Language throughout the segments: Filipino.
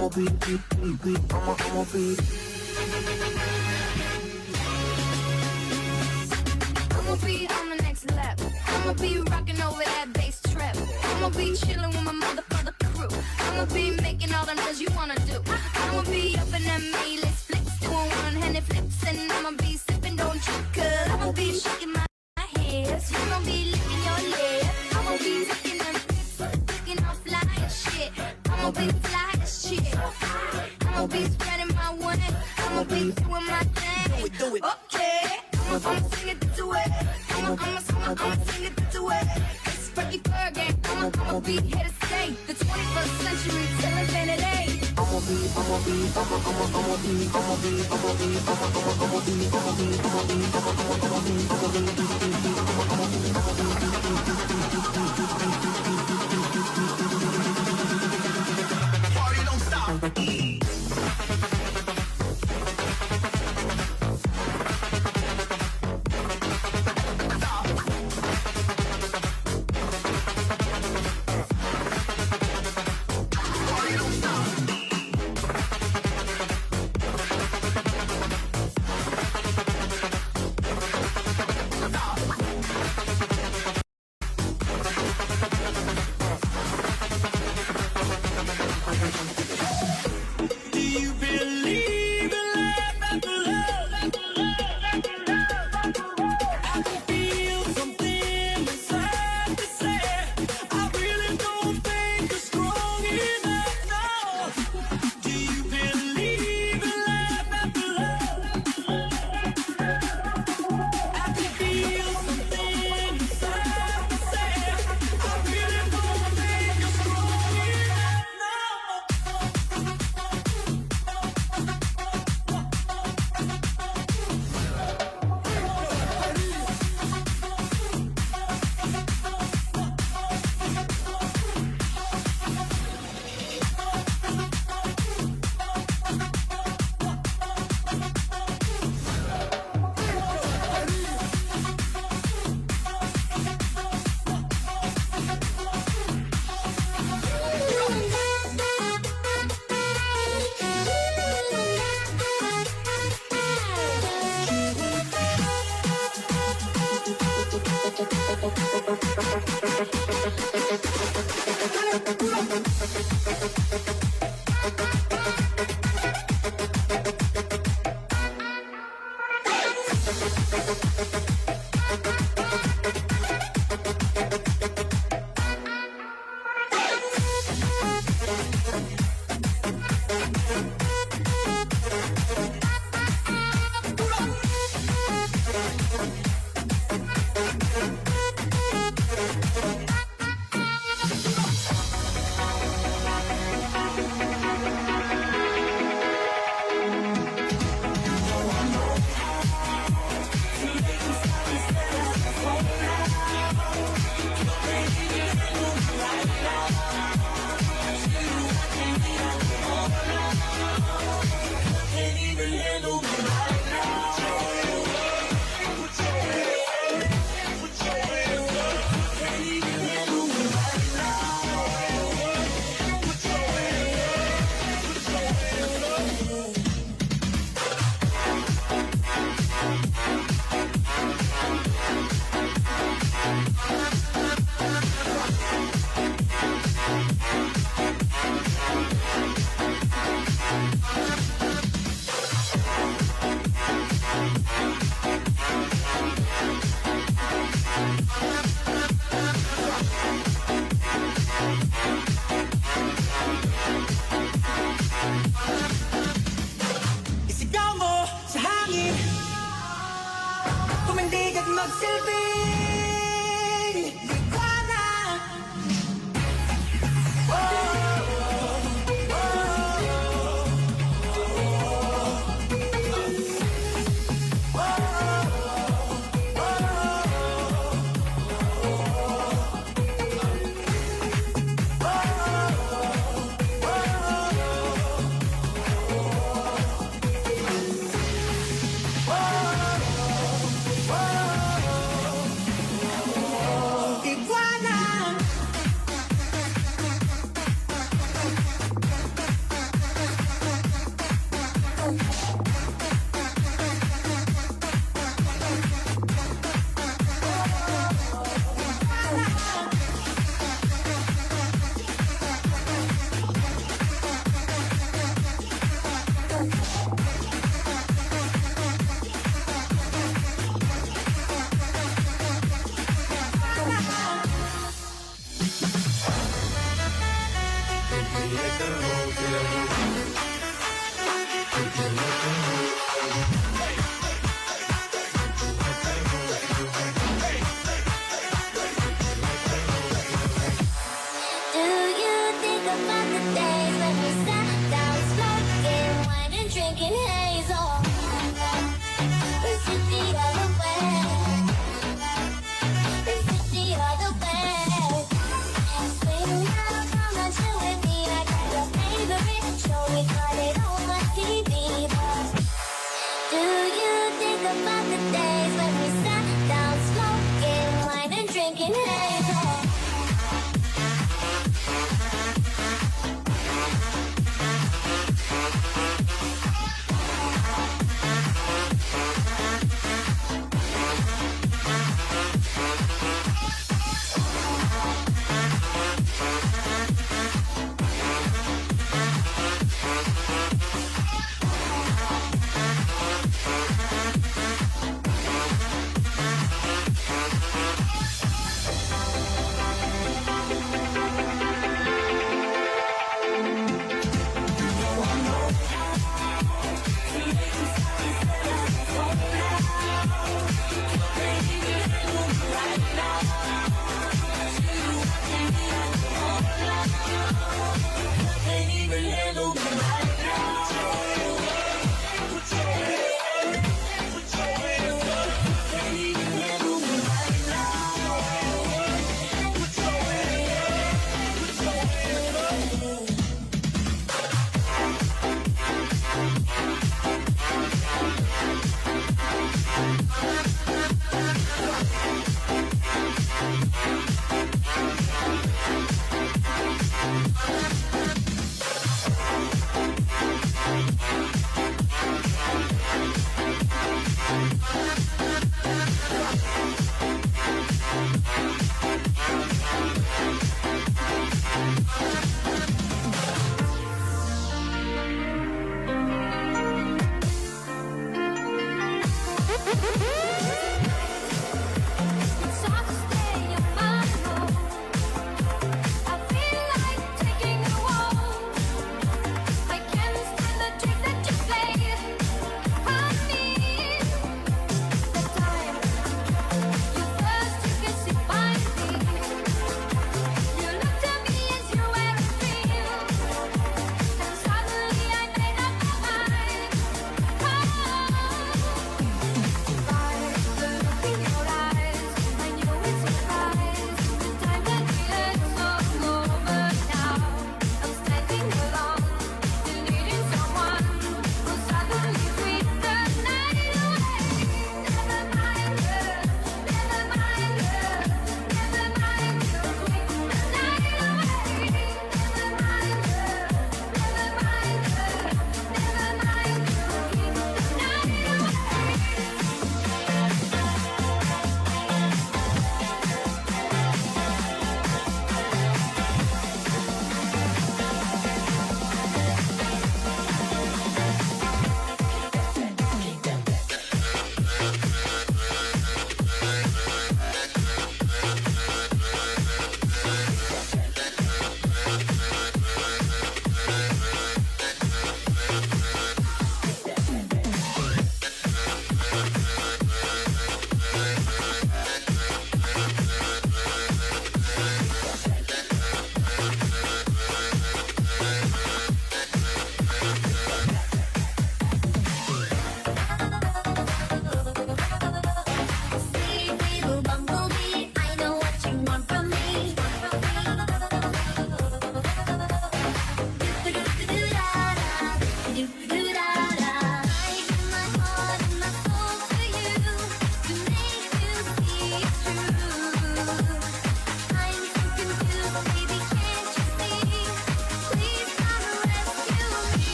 I'ma be on the next level. I'ma be rocking over that bass treble. I'ma be chilling with my motherfucker crew. I'ma be making all the noise you wanna do. I'ma be up in them A-list flips, doing one-handed flips, and I'ma be sipping, don't you? Cause I'ma be shaking my hips. You gon' be licking your lips. I'ma be taking them pics, looking all fly as shit. I'ma be fly as shit. I'ma be spreading my wings. I'ma be doing my thing. Do it. Okay. I'ma sing it to it. I'ma sing it to it. It's Freddie Fergie. I'ma be here to stay. The 21st century till infinity. Party don't stop. Do you think about the days when we sat down smoking wine and drinking hazel? Is it the other way? Is it the other way? Swing out, come on, chill with me. I got your favorite show, we got it on my TV. But do you think about the days when we sat down smoking wine and drinking hazel?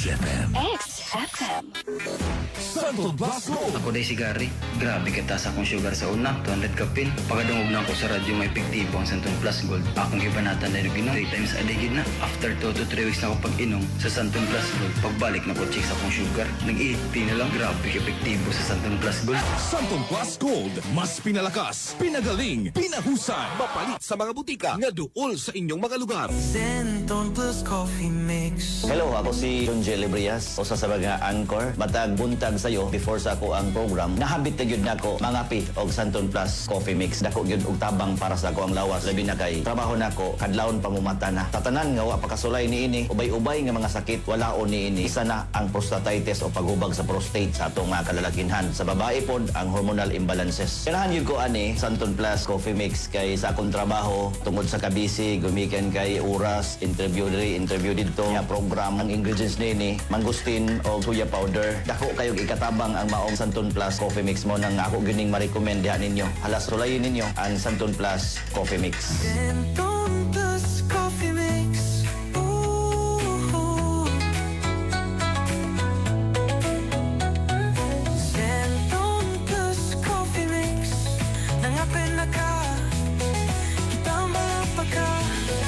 XFM. XFM. Santon Blasco. Ako day si Gary. Grabe kataas akong sugar sa una, 200 kapin. Pagkadungog na ako sa radyo may epektibo ang Santon Plus Gold. Akong ibanatan na ginom 3 times a day gid na. After 2 to 3 weeks na ako pag-inom sa Santon Plus Gold, pagbalik na ko check sa akong sugar. Nag-80 na lang. Grabe epektibo sa Santon Plus Gold. Santon Plus Gold. Mas pinalakas, pinagaling, pinahusay. Mapalit sa mga butika nga duol sa inyong mga lugar. Centon Plus Coffee Mix. Hello, ako si John J. Librias, usa sa mga anchor. Matag buntag sayo before sa ako ang program. Nahabit na gyud nako mangapi og Santon Plus Coffee Mix. Dako gyud og tabang para sa ako ang lawas. Labi na kay trabaho nako kadlawon pamumata na. Tatanan nga wa pakasulay niini, ubay-ubay nga mga sakit walaon niini. Isa na ang prostatitis o paghubag sa prostate sa atong mga kalalakinhan. Sa babae pod ang hormonal imbalances. Kanahan gyud ko ani Santon Plus Coffee Mix kay sa akong trabaho tungod sa kabisi gumikan kay oras interview diri interview didto nga program ang ingredients nini mangustin o soya powder. Dako kayog ikatabang ang maong Santon Plus Coffee Mix mo nang ako gining ma-recommend diha ninyo. Halas sulayin ninyo ang Santon Plus Coffee Mix. Centon Plus Coffee Mix. Ooh. Centon Plus Coffee Mix. Nangapin na ka. Kitambala pa ka.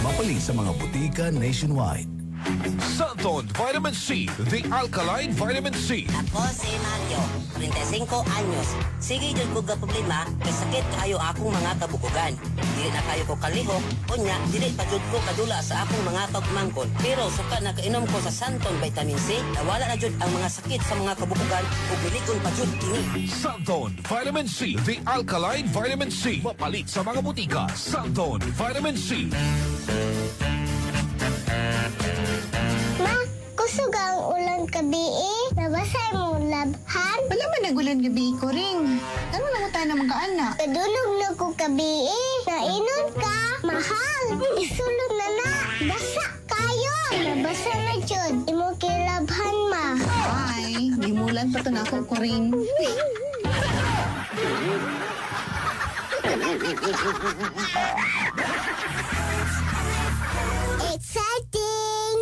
Mapalit sa mga butika nationwide. Santon Vitamin C, the alkaline vitamin C. Ako si Mario, 35 anyos. Sige dyan ko ga problema, kay sakit kayo akong mga kabukugan. Dili na kayo ko kalihok, unya, dili pa jud ko kadula sa akong mga pagmangkon. Pero suka na kainom ko sa Santon Vitamin C, nawala na jud ang mga sakit sa mga kabukugan ug nilikon pa jud kini. Santon Vitamin C, the alkaline vitamin C. Mapalit sa mga butika. Santon Vitamin C. Ma, kusog ang ulan kabii. Nabasay mo labhan. Wala man nagulan gabi ko ring. Ano na mo tayo na mga anak? Kadulog na ko kabii. Nainon ka. Mahal. Isulod na na. Basa kayo. Nabasa na jud. Imo kilabhan ma. Ay, gimulan pa to na ako ko ring. Exciting!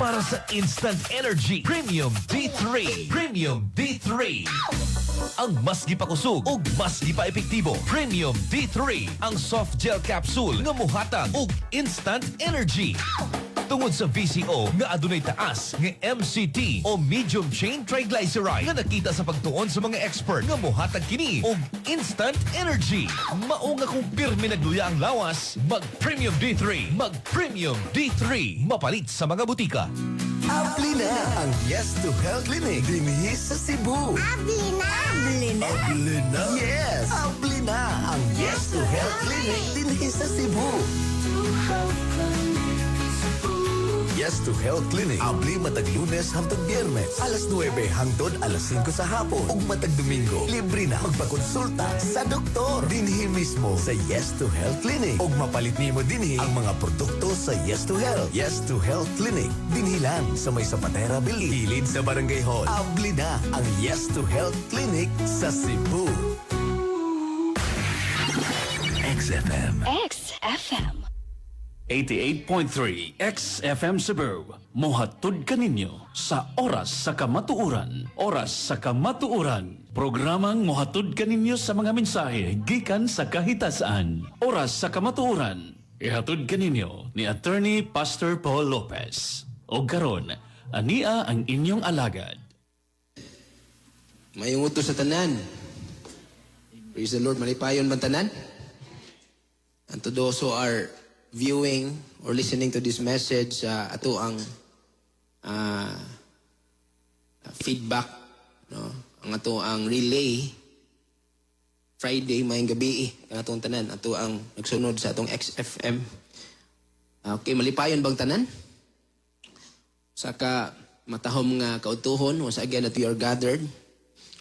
Para sa instant energy, Premium D3. Premium D3. Ang mas gipakusog ug mas gipaepektibo. Premium D3, ang soft gel capsule nga mohatag og instant energy. Tungod sa VCO nga adunay taas nga MCT o medium chain triglyceride nga nakita sa pagtuon sa mga expert nga mohatag kini og instant energy. Mao nga kung pirmi nagluya ang lawas, mag Premium D3, mag Premium D3, mapalit sa mga butika. Abli na ang Yes to Health Clinic dinhi sa Cebu. Abli na! Abli na? Yes! Abli na ang Yes to Health Clinic dinhi sa Cebu. Yes to Health Clinic. Abli matag Lunes hangtod Biyernes. Alas 9 hangtod alas 5 sa hapon. Ug matag Domingo, libre na magpakonsulta sa doktor. Dinhi mismo sa Yes to Health Clinic. Ug mapalit nimo dinhi ang mga produkto sa Yes to Health. Yes to Health Clinic. Dinhi lang sa may Zapatera Building. Ilid sa Barangay Hall. Abli na ang Yes to Health Clinic sa Cebu. XFM. XFM. 88.3 XFM Cebu. Mohatod kaninyo sa Oras sa Kamatuuran. Oras sa Kamatuuran. Programang mohatod kaninyo sa mga mensahe gikan sa kahitasan. Oras sa Kamatuuran. Ihatod kaninyo ni Attorney Pastor Paul Lopez. O karon, ania ang inyong alagad. Mayong utos sa tanan. Praise the Lord. Malipayon ba tanan? And to those who are viewing or listening to this message, ato ang feedback, no? Ang ato ang relay Friday mayong gabi ang atong tanan, ato ang nagsunod sa atong XFM. Okay, malipayon bang tanan? Saka matahom nga kautuhon once again that we are gathered.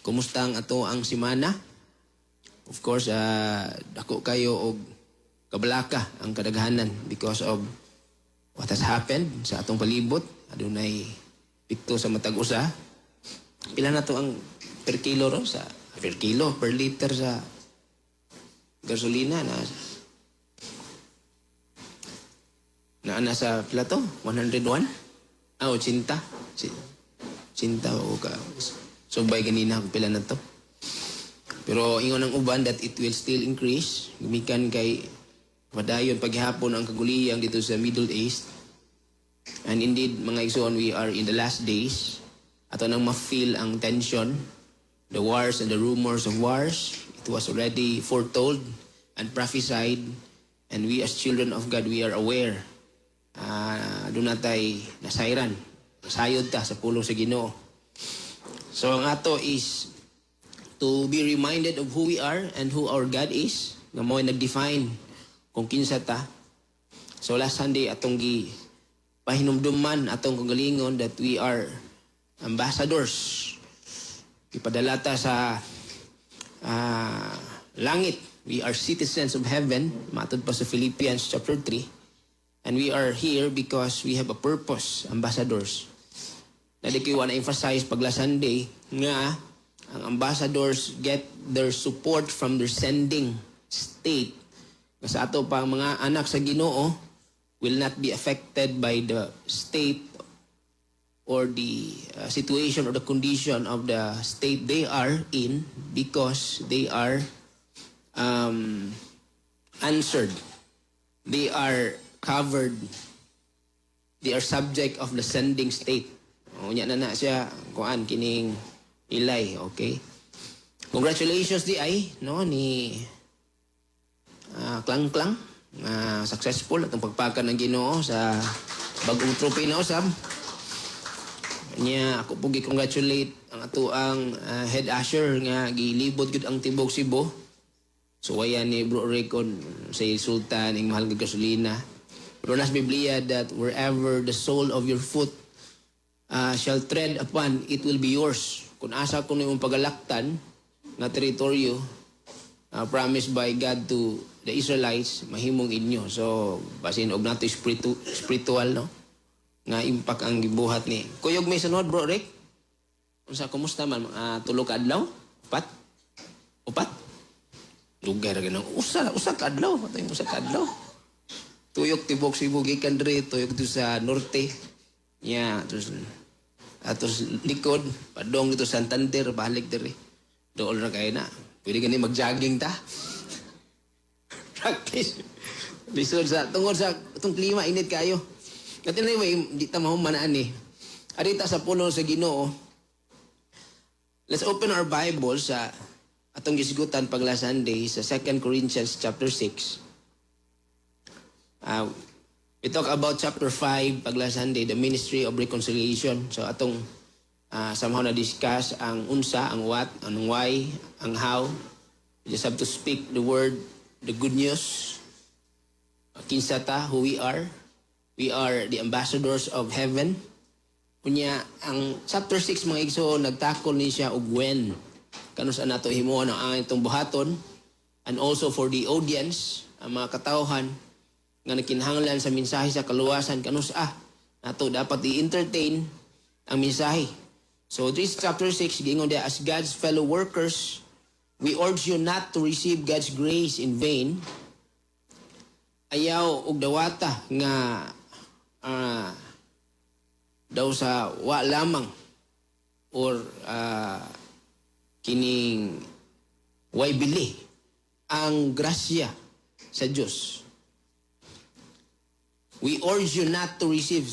Kumusta ang ato ang simana? Of course, dako kayo og kabalaka ang kadaghanan because of what has happened sa atong palibot. Adunay pikto sa matag usa. Pila na to ang per kilo ro sa per kilo per liter sa gasolina na nasa pila to 101 80 Sinta o ka. Subay ganina kung pila na to. Pero ingon ang uban that it will still increase. Gumikan kay padayon paghapon ang kaguliyang dito sa Middle East. And indeed, mga igsoon, we are in the last days. Ato nang ma-feel ang tension, the wars and the rumors of wars. It was already foretold and prophesied. And we as children of God, we are aware. Doon natay nasayran. Nasayod ta sa pulong sa Ginoo. So ang ato is to be reminded of who we are and who our God is. Nga mo'y nag-define kung kinsa ta. So last Sunday atong pahinumduman atong kagalingon that we are ambassadors. Ipadala ta sa langit. We are citizens of heaven. Matod pa sa Philippians chapter 3. And we are here because we have a purpose, ambassadors. Nadiki ko na-emphasize pag last Sunday nga ang ambassadors get their support from their sending state. Kasi ato pa mga anak sa Ginoo will not be affected by the state or the situation or the condition of the state they are in because they are answered. They are covered. They are subject of the sending state. Unya na siya kuan kining ilay, okay? Congratulations di ay no ni Klang Klang successful atong pagpakan ng Ginoo sa bagong trophy na usab. Nya ako po gi-congratulate ang atuang head usher nga gilibot gud ang tibok Cebu. So waya ni Bro Recon sa Sultan ing mahal nga gasolina. Pero nas Biblia that wherever the sole of your foot shall tread upon, it will be yours. Kung asa ko na yung pagalaktan na teritoryo promised by God to the Israelites, mahimong inyo. So, basin og nato spiritual, no? Nga impact ang gibuhat ni. Kuyog may sunod, Bro Rick? Unsa kumusta man? Tulo ka adlaw? Upat? Lugar ganang usa ka adlaw. Patay mo sa kadlaw. Tuyok tibok Cebu gikan diri, tuyok dito sa norte. Yeah, terus likod, padong dito Santander, balik diri. Dool na kayo na. Pwede gani mag-jogging ta. Practice. Lisod sa, tungkol sa itong klima, init kayo. At anyway, di ta mahumanaan eh. Arita sa pulong sa Ginoo. Let's open our Bible sa atong gisigutan pag last Sunday sa 2 Corinthians chapter 6. We talk about chapter 5 pag last Sunday, the ministry of reconciliation. So atong somehow na-discuss ang unsa, ang what, ang why, ang how. We just have to speak the word, the good news. Kinsa ta, who we are. We are the ambassadors of heaven. Kunya, ang chapter 6 mga igso, nagtakol ni siya og when. Kanus nato himuon ang itong buhaton. And also for the audience, ang mga katawhan, nga nakinahanglan sa mensahe sa kaluwasan kanus nato dapat i-entertain ang mensahe. So this chapter 6 gingon dia as God's fellow workers, we urge you not to receive God's grace in vain. Ayaw og dawata nga daw sa wa lamang or kining way bili ang grasya sa Dios. We urge you not to receive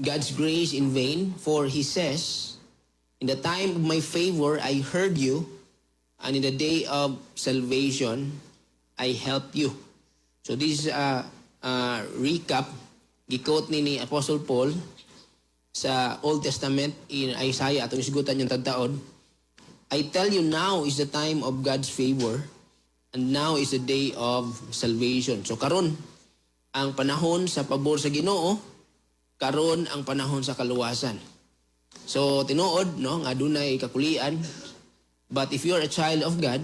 God's grace in vain, for He says, in the time of my favor, I heard you, and in the day of salvation, I helped you. So this is a recap, gikot ni Apostle Paul sa Old Testament in Isaiah, atong isgutan yung tagtaon. I tell you, now is the time of God's favor, and now is the day of salvation. So karon, ang panahon sa pabor sa Ginoo, karon ang panahon sa kaluwasan. So tinuod no nga adunay kakulian, but if you are a child of God,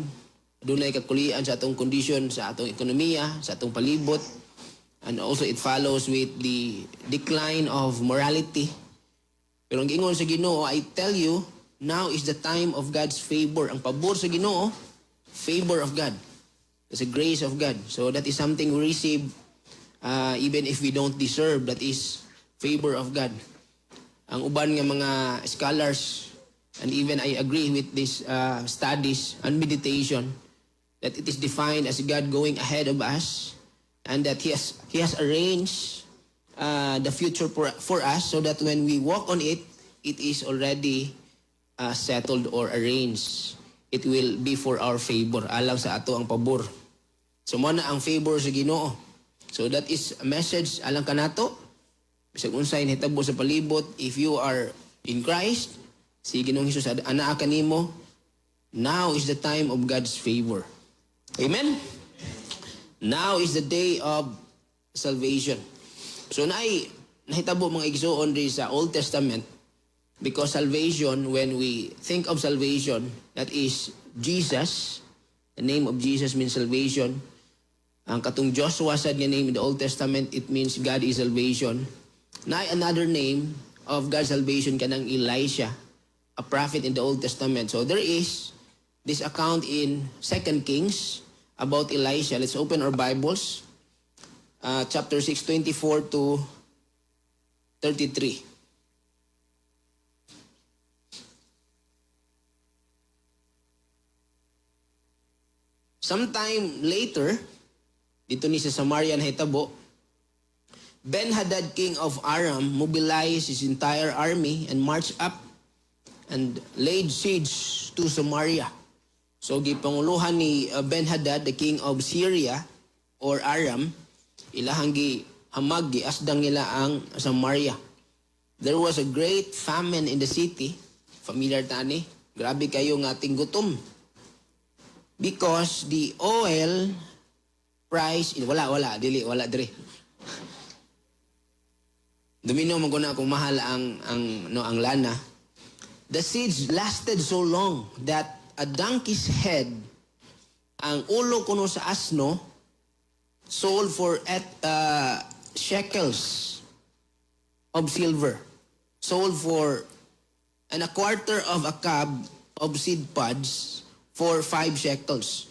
adunay kakulian sa atong condition, sa atong ekonomiya, sa atong palibot, and also it follows with the decline of morality. Pero ang gingon sa Ginoo, I tell you, now is the time of God's favor. Ang pabor sa Ginoo, favor of God. It's the grace of God. So that is something we receive even if we don't deserve, that is favor of God. ang uban nga mga scholars, and even I agree with these studies and meditation, that it is defined as God going ahead of us, and that He has arranged the future for us, so that when we walk on it, it is already settled or arranged. It will be for our favor, alang sa ato ang pabor. So mo na ang favor sa Ginoo. So that is a message alang kanato. Bisag unsay nahitabo sa palibot, if you are in Christ, si Ginoong Hesus anaa kanimo, now is the time of God's favor. Amen? Now is the day of salvation. So nahitabo mga igsoon rin sa Old Testament, because salvation, when we think of salvation, that is Jesus. The name of Jesus means salvation. Ang katong Joshua said nga name in the Old Testament, it means God is salvation. Na another name of God's salvation kanang Elisha, a prophet in the Old Testament. So there is this account in 2 Kings about Elisha. Let's open our Bibles. Chapter 6, 24 to 33. Sometime later, dito ni sa Samaria nahitabo, Ben-Hadad, king of Aram, mobilized his entire army and marched up and laid siege to Samaria. So gipanguluhan ni Ben-Hadad, the king of Syria or Aram, ilahang gihamag, giasdang nila ang Samaria. There was a great famine in the city. Familiar tani? Grabe kayo nga ating gutom. Because the oil price, wala diri. Dumino maguna kung mahal ang lana. The siege lasted so long that a donkey's head, ang ulo kuno sa asno, sold for shekels of silver. Sold for, and a quarter of a cab of seed pods for 5 shekels.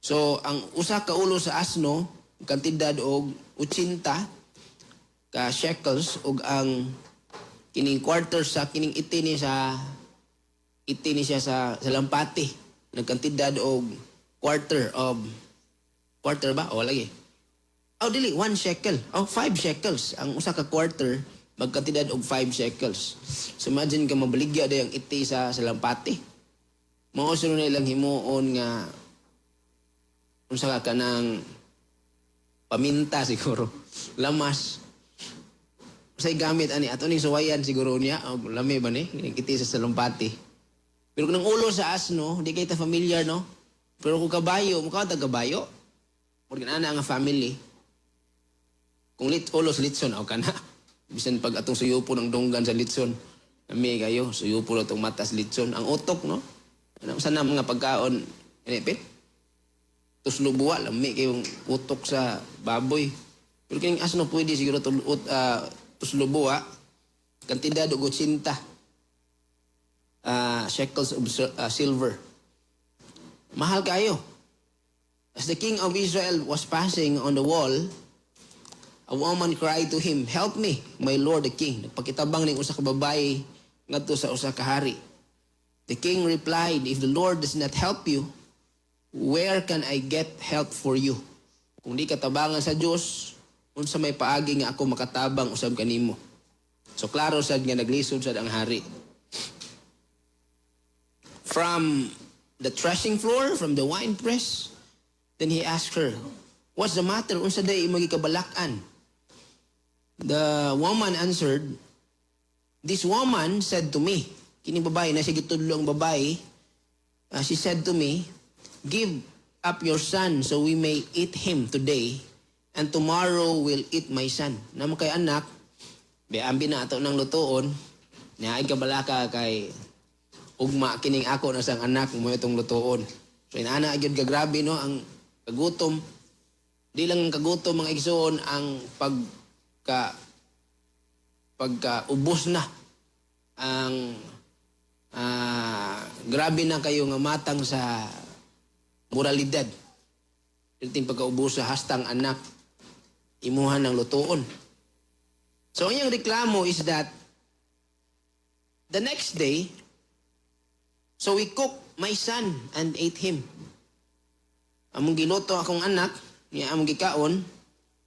So, ang usa ka ulo sa asno, kantidad og 80 ka shekels, og ang kining quarter sa kining iti ni siya sa lampati. Nagkantidad og quarter ba? O lagi. Dili, 1 shekel. 5 shekels. Ang usa ka quarter, magkantidad og 5 shekels. So, imagine ka mabaligya day ang iti sa lampati. Mauso na ilang himuon nga unsa ka ng paminta siguro, lamas. Usay gamit ani ato ning suwayan siguro niya, lami ba ni kiti sa salumpati. Pero kung ulo sa asno, di kay ta familiar no. Pero kung kabayo, mukha ta kabayo. Porque ana nga family. Kung ulo sa litson aw kana. Bisan pag atong suyupo ng dunggan sa litson, lami kayo suyupo na tong mata sa litson, ang utok no. Ano sana mga pagkaon inipit? Tuslubuwa, lami kayong utok sa baboy. Pero kayong asno pwede siguro tuslubuwa, kantidad og 80 shekels of silver. Mahal kayo. As the king of Israel was passing on the wall, a woman cried to him, "Help me, my lord the king." Nagpakitabang ning usa ka babae ngadto sa usa ka hari. The king replied, "If the Lord does not help you, where can I get help for you? Kung di katabangan sa Diyos, unsa may paagi nga ako makatabang usab kanimo." So klaro sad nga naglisod sad ang hari. From the threshing floor, from the wine press, then he asked her, "What's the matter? Unsa day imong gikabalakan?" The woman answered, "This woman said to me," kining babae na siya gitudlo ang babae, she said to me, "Give up your son so we may eat him today, and tomorrow we'll eat my son." Naman kay anak, ambi na ato ng lutoon, na ay kabalaka kay ugma kining ako na sang anak mo itong lutoon. So inana agad ka grabe no, ang kagutom. Di lang ang kagutom mga igsoon, ang pagka-ubos na. Ang grabe na kayo nga matang sa moralidad. Yung pagkaubos sa hastang anak, imuhan ng lutoon. So ang iyang reklamo is that the next day, so we cooked my son and ate him. Among giluto akong anak, niya among gikaon.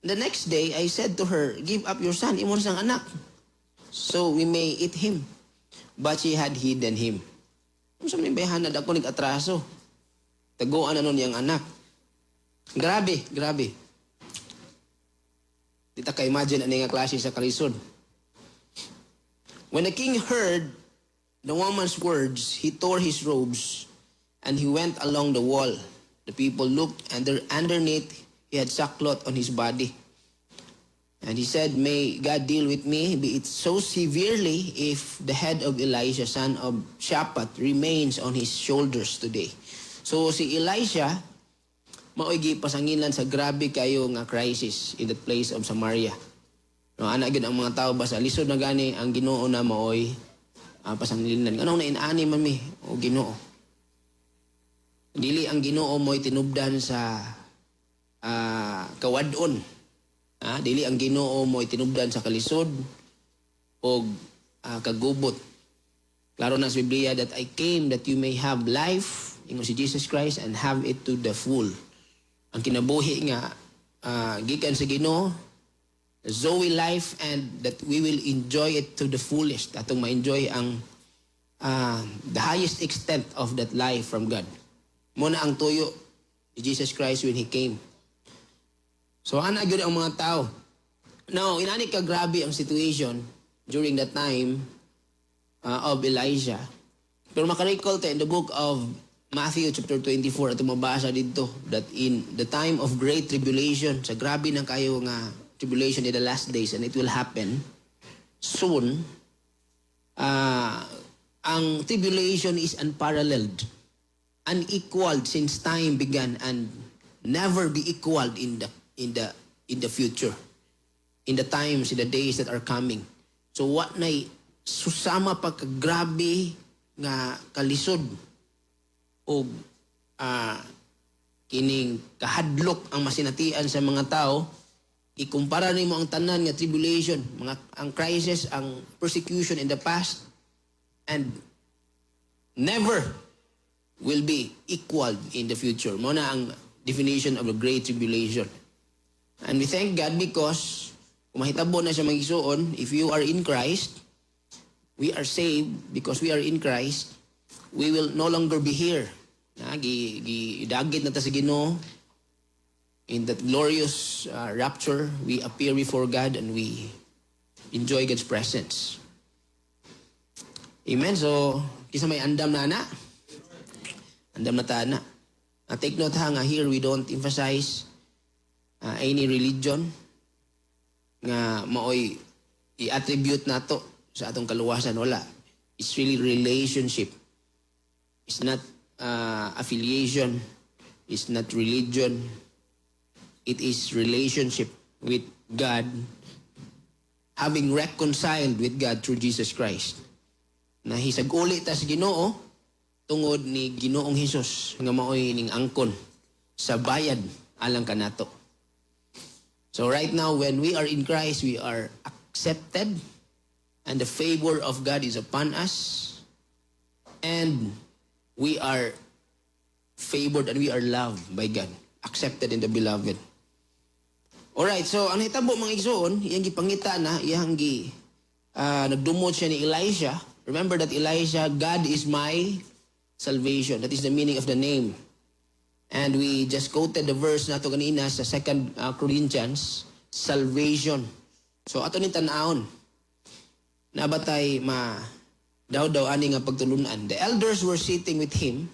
The next day, I said to her, give up your son, imon sang anak, so we may eat him. But she had hidden him. Kung sa mga bayahan ako nag-atraso, taguan na nun yung anak. Grabe, grabe. Di ta ka-imagine ano nga klase sa kalisod. When the king heard the woman's words, he tore his robes and he went along the wall. The people looked and underneath he had sackcloth on his body. And he said, may God deal with me, be it so severely, if the head of Elisha, son of Shaphat, remains on his shoulders today. So si Elisha, maoy pasangilan sa grabe kayo nga crisis in that place of Samaria. No, ana gid ang mga tao basta lisod na gani ang Ginoo na maoy pasangilan. Anong nainani man mi o Ginoo? Dili ang Ginoo mo'y tinubdan sa kawadon. Dili ang Ginoo mo'y tinubdan sa kalisod o kagubot. Klaro na sa Biblia that I came that you may have life, ingon si Jesus Christ, and have it to the full. Ang kinabuhi nga gikan sa Ginoo, Zoe life, and that we will enjoy it to the fullest. Atong ma-enjoy ang the highest extent of that life from God. Muna ang tuyo ni Jesus Christ when He came. So ana gyud ang mga tao. Now, inani ka grabe ang situation during that time of Elijah. Pero makarecall ta in the book of Matthew chapter 24 at mabasa dito that in the time of great tribulation, sa grabe ng kayo nga tribulation in the last days, and it will happen soon, ang tribulation is unparalleled, unequaled since time began, and never be equaled in the future, in the times, in the days that are coming. So what na susama pa kagrabe nga kalisod o kining kahadlok ang masinatian sa mga tao, ikumpara nimo ang tanan nga tribulation, ang crisis, ang persecution in the past, and never will be equaled in the future. Mo na ang definition of the great tribulation. And we thank God because kung mahitabo na siya magisuon, if you are in Christ, we are saved because we are in Christ, we will no longer be here. Gidagit na ta sa Ginoo. In that glorious rapture, we appear before God and we enjoy God's presence. Amen. So, kisa may andam na na. Andam na ta na. Take note ha nga here, we don't emphasize any religion nga maoy i-attribute nato sa atong kaluwasan. Wala. It's really relationship. It's not affiliation. It's not religion. It is relationship with God, having reconciled with God through Jesus Christ. Na hisag-uli ta sa Ginoo tungod ni Ginoong Hesus nga maoy ning angkon sa bayad alang kanato. So right now, when we are in Christ, we are accepted and the favor of God is upon us, and we are favored and we are loved by God, accepted in the beloved. Alright, so ang hitabo mga igsoon, iyang gipangita na, iyang nagdumot siya ni Elisha. Remember that Elisha, God is my salvation. That is the meaning of the name. And we just quoted the verse nato kanina sa 2 Corinthians, salvation. So ato ni tan-aon, nabatay daw ani nga pagtulunan. The elders were sitting with him.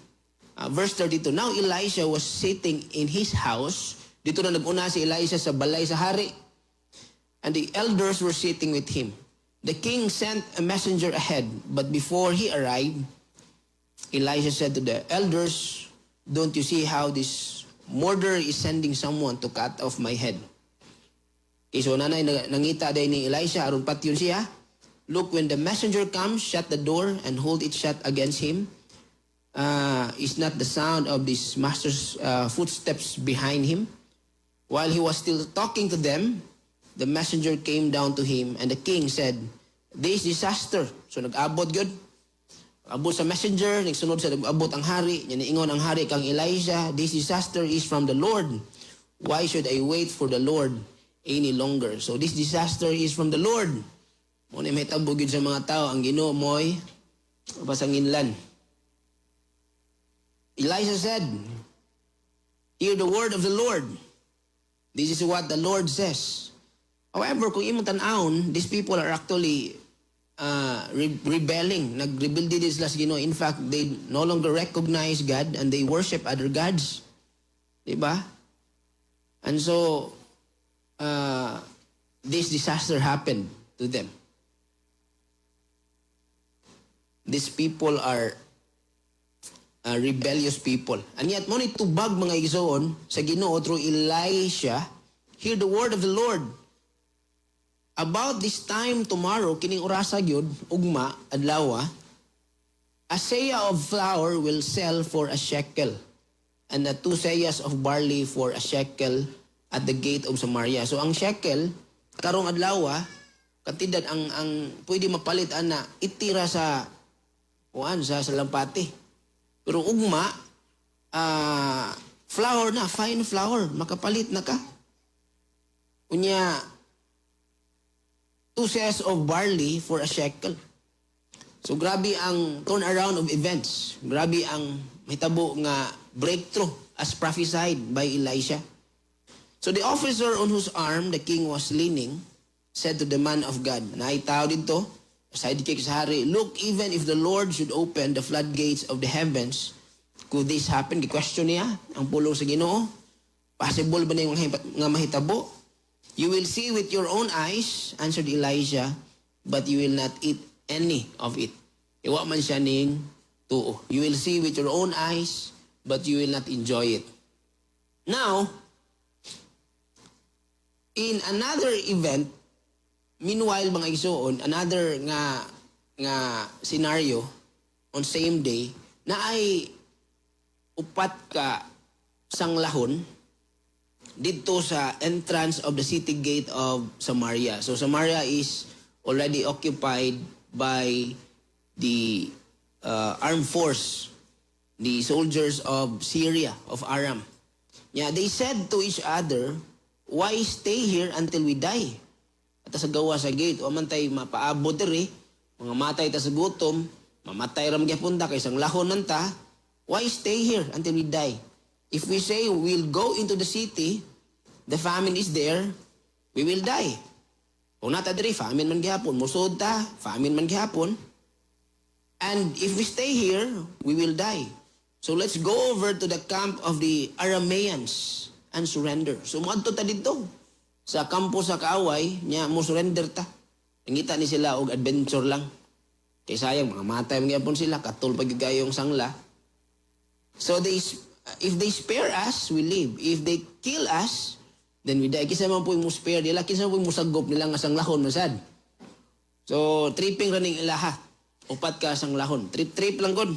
Verse 32, now Elisha was sitting in his house. Dito na nag-una si Elisha sa balay sa hari. And the elders were sitting with him. The king sent a messenger ahead, but before he arrived, Elisha said to the elders, don't you see how this murderer is sending someone to cut off my head? Okay, so nanay nangita day ni Elisha, aron patyon siya. Look, when the messenger comes, shut the door and hold it shut against him. Is not the sound of this master's footsteps behind him? While he was still talking to them, the messenger came down to him, and the king said, this disaster. So nag-abot yun. Abot sa messenger, nagsunod sa nag-abot ang hari. Yan ingon ang hari kang Elijah, this disaster is from the Lord. Why should I wait for the Lord any longer? So this disaster is from the Lord. Muna may tabog yun sa mga tao, ang Ginoo mo'y pasanginlan. Elijah said, hear the word of the Lord. This is what the Lord says. However, kung imong tan-awon, these people are actually rebelling. Nag-rebel din sila sa Ginoo. In fact, they no longer recognize God and they worship other gods. Diba? And so, this disaster happened to them. These people are rebellious people. And yet, mo ni tubag mga igsoon sa Ginoo through Elisha, hear the word of the Lord. About this time tomorrow, kining orasa gyud, ugma, adlaw, a seah of flour will sell for a shekel, and 2 seyas of barley for a shekel at the gate of Samaria. So ang shekel, karong adlaw, katindad ang pwede mapalit ana itira sa sa lampati. Pero ugma, flour na, fine flour, makapalit na ka. Unya, 2 seyas of barley for a shekel. So grabe ang turnaround of events. Grabe ang hitabo nga breakthrough as prophesied by Elisha. So the officer on whose arm the king was leaning said to the man of God, naitaw dito, sidekick sa hari, look, even if the Lord should open the floodgates of the heavens, could this happen? Question niya, ang pulong sa Ginoo, possible ba na yung nga mahitabo? You will see with your own eyes, answered Elijah, but you will not eat any of it. Iwa man siya ning tuo. You will see with your own eyes, but you will not enjoy it. Now, in another event, meanwhile, mga igsoon, another nga scenario on same day na ay upat ka sanglahon dito sa entrance of the city gate of Samaria. So Samaria is already occupied by the armed force, the soldiers of Syria, of Aram. Yeah, they said to each other, why stay here until we die? At sa gawa sa gate, o man tayo mapaabot diri, mga matay ta sa gutom, mamatay ram gyapon ta kay sang lahon man ta, why stay here until we die? If we say we'll go into the city, the famine is there, we will die. Kung nata diri, famine man gihapon, musod ta, famine man gihapon. And if we stay here, we will die. So let's go over to the camp of the Arameans and surrender. So moadto ta dito sa kampo sa kaaway, nya mo surrender ta. Nangita ni sila og adventure lang. Kay sayang mga matay man gyapon sila, katul pagigayong sangla. So if they spare us, we live. If they kill us, then we die. Kisa man po yung spare nila, kisa man po yung musagop nila nga sanglahon masad. So tripping running ilaha. Upat ka sanglahon. Trip lang god.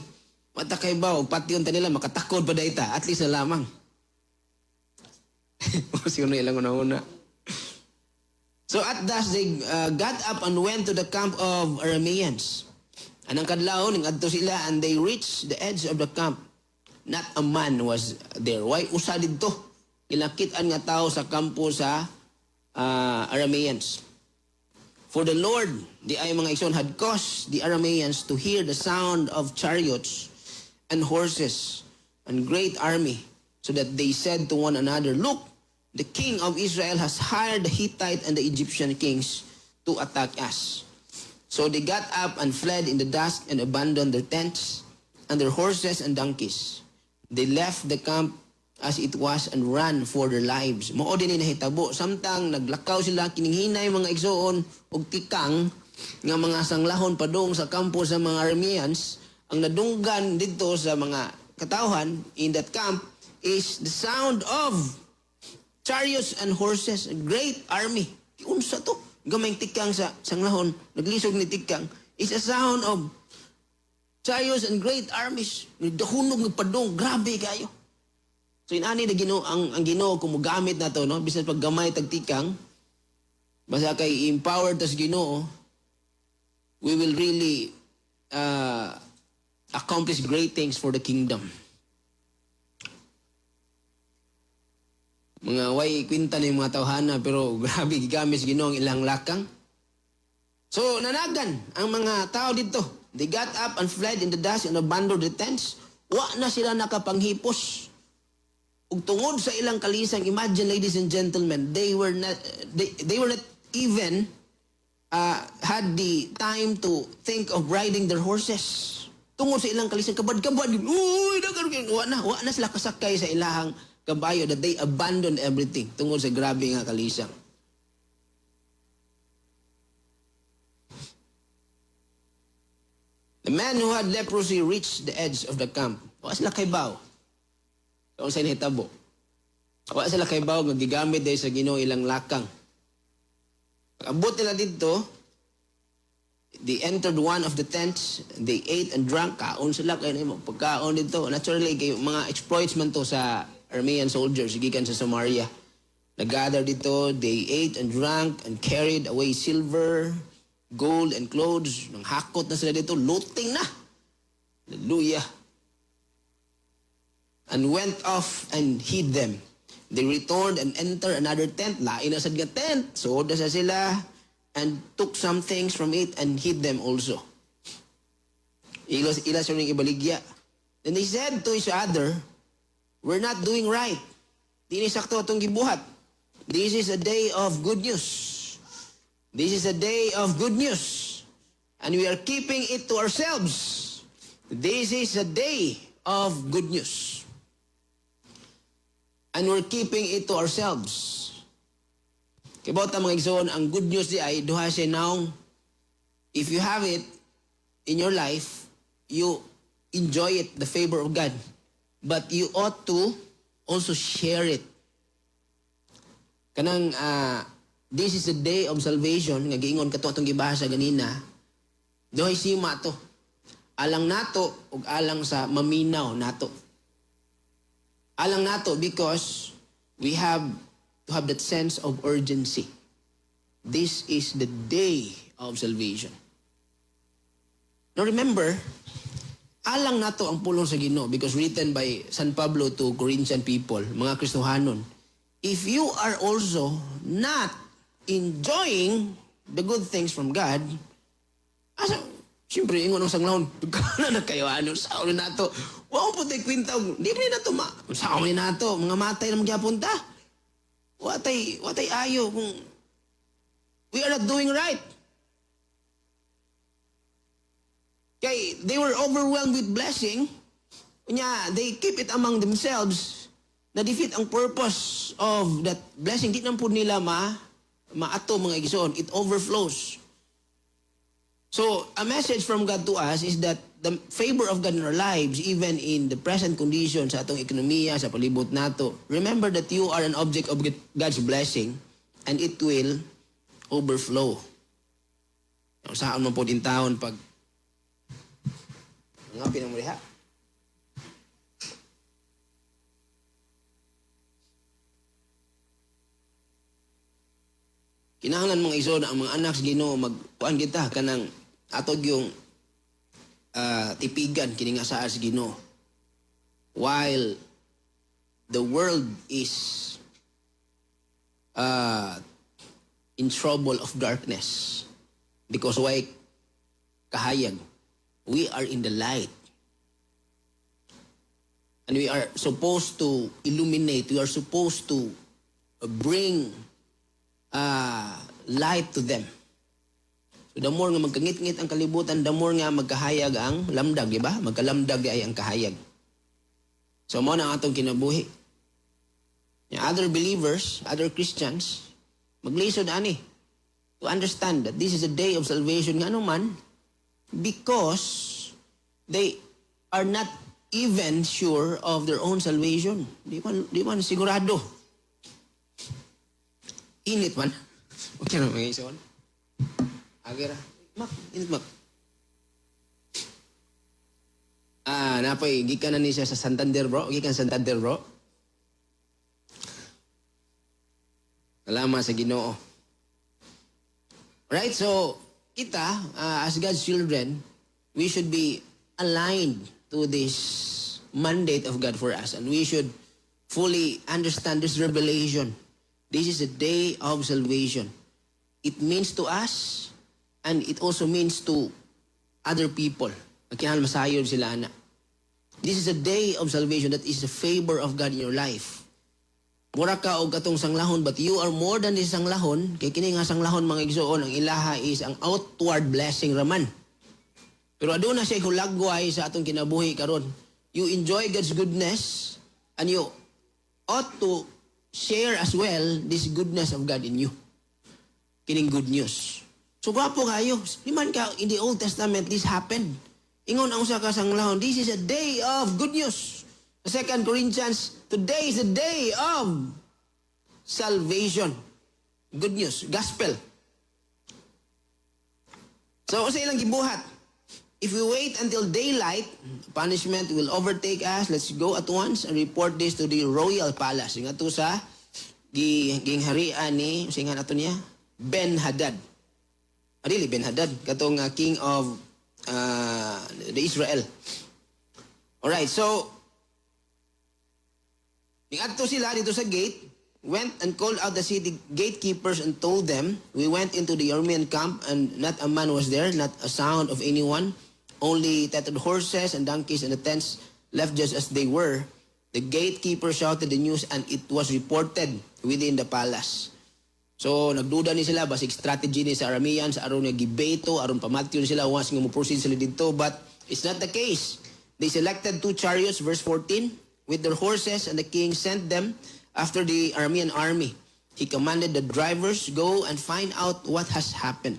Matakay ba og patyon ta nila makatakod pa dayta, at least na lamang. Sino ilang una. So at dusk they got up and went to the camp of Arameans. Anang kadlaw ning adto sila and they reached the edge of the camp. Not a man was there. Why usa didto? Ilakit-an nga tao sa kampo sa Arameans. For the Lord, di ay mga igsoon, had caused the Arameans to hear the sound of chariots and horses and great army, so that they said to one another, look, the king of Israel has hired the Hittite and the Egyptian kings to attack us. So they got up and fled in the dusk and abandoned their tents and their horses and donkeys. They left the camp as it was and ran for their lives. Mao din ni nahitabo, samtang naglakaw sila kininghinay mga igsoon og tikang nga mga sanglahon padung sa kampo sa mga Arameans, ang nadunggan dito sa mga katawhan in that camp is the sound of chariots and horses, a great army. Unsa to? Gamay tikang sa sanglahon, naglisog ni tikang, is a sound of chariots and great armies. Dahunog ng padung, grabe kayo. So inani na Ginoo ang Ginoo kung mogamit na to, no? Bisan pag gamay tag tikang, basta kay empowered tas Ginoo, we will really accomplish great things for the kingdom. Mga way kwinta na yung mga tawhana, pero grabe gigamit sa Ginoo ang ilang lakang. So, nanagan ang mga tao dito. They got up and fled in the dust and abandoned the tents. Wa na sila nakapanghipos. Ug tungod sa ilang kalisang, imagine, ladies and gentlemen, they were not even had the time to think of riding their horses. Tungod sa ilang kalisang, kabad-kabad, uy, wa na sila kasakay sa ilahang kabayo, that they abandoned everything tungod sa grabe nga kalisang. The man who had leprosy reached the edge of the camp. Wa sila kaybaw. Kung sa inhitabo. Wa sila kaybaw nga gigamit dahil sa Ginoo ilang lakang. Pag-abot nila dito, they entered one of the tents, they ate and drank. Kaon sila kayo na pagkaon dito. Naturally, kayo, mga exploits man to sa Aramean soldiers, gikan sa Samaria. Nag-gather dito, they ate and drank and carried away silver, gold, and clothes. Nang hakot na sila dito, looting na. Hallelujah. And went off and hid them. They returned and entered another tent. Lain na sa tent. So, sa sila and took some things from it and hid them also. Ilas yung ibaligya. Then they said to each other, we're not doing right. Di ni sakto itong gibuhat. This is a day of good news. This is a day of good news. And we are keeping it to ourselves. This is a day of good news. And we're keeping it to ourselves. Kibota mga igsoon, ang good news di ay duha siya now. If you have it in your life, you enjoy it, the favor of God. But you ought to also share it. Kanang, this is a day of salvation, nga giingon ka to atong gibasa ganina, duhay sima to. Alang nato, ug alang sa maminaw nato. Alang nato because we have to have that sense of urgency. This is the day of salvation. Now remember, alang nato ang pulong sa Ginoo because written by San Pablo to Corinthian people, mga Kristohanon, if you are also not enjoying the good things from God, siyempre, ingon ang sanglahon, na kayo, sao na nato? Wow po tayo kwinta, di pa na ito, sao na nato? Mga matay na magyapunta. Watay ayo kung we are not doing right. Kaya they were overwhelmed with blessing. Kanya, they keep it among themselves. Na-defeat ang purpose of that blessing. Di naman po nila maato mga igsoon. It overflows. So, a message from God to us is that the favor of God in our lives, even in the present conditions sa atong ekonomiya, sa palibot nato, remember that you are an object of God's blessing and it will overflow. Saan mo po din taon pag nga pinamuriha. Kinahanglan mga iso na ang mga anak sa Ginoo magkuan kita kanang atog yung tipigan kini nga sa Ginoo. While the world is in trouble of darkness because why kahayag, we are in the light. And we are supposed to illuminate. We are supposed to bring light to them. So the more nga magkangit-ngit ang kalibutan, the more nga magkahayag ang lamdag, di ba? Magkalamdag ay ang kahayag. So mo na atong kinabuhi. Yung other believers, other Christians, maglisod ani to understand that this is a day of salvation nga naman because they are not even sure of their own salvation. Di man sigurado. Init man. Okay na mga ison. Agira. Init mak. Napay, gikan na ni siya sa Santander, bro. Gikan Santander, bro. Salamat sa Ginoo. Right, so, kita, as God's children, we should be aligned to this mandate of God for us. And we should fully understand this revelation. This is a day of salvation. It means to us, and it also means to other people. Kinahanglan masayon sila ana. This is a day of salvation that is the favor of God in your life. Mura ka og katong sanglahon, but you are more than this sanglahon. Kay kini nga sanglahon mga igsoon, ang ilaha is ang outward blessing raman. Pero aduna siya hulagway sa atong kinabuhi karon. You enjoy God's goodness, and you ought to share as well this goodness of God in you. Kining good news. So gwapo kayo. Liman ka, in the Old Testament, this happened. Ingon ang usa ka sanglahon, this is a day of good news. Sa 2 Corinthians, today is the day of salvation. Good news, gospel. So sa ilang gibuhat, if we wait until daylight, punishment will overtake us. Let's go at once and report this to the royal palace. Nga to sa gingharian ni, singan ato niya, Ben-Hadad. Really, Ben-Hadad, katong king of the Israel. Alright, so niadto sila dito sa gate, went and called out the city gatekeepers and told them, we went into the Aramean camp and not a man was there, not a sound of anyone, only tethered horses and donkeys and the tents left just as they were. The gatekeeper shouted the news and it was reported within the palace. So, nagduda ni sila, basig strategy ni sa Arameans, aron nga gibeto, aron pamatyon sila, once nga mo-proceed sila dito. But it's not the case. They selected 2 chariots, verse 14, with their horses, and the king sent them after the Aramean army. He commanded the drivers, go and find out what has happened.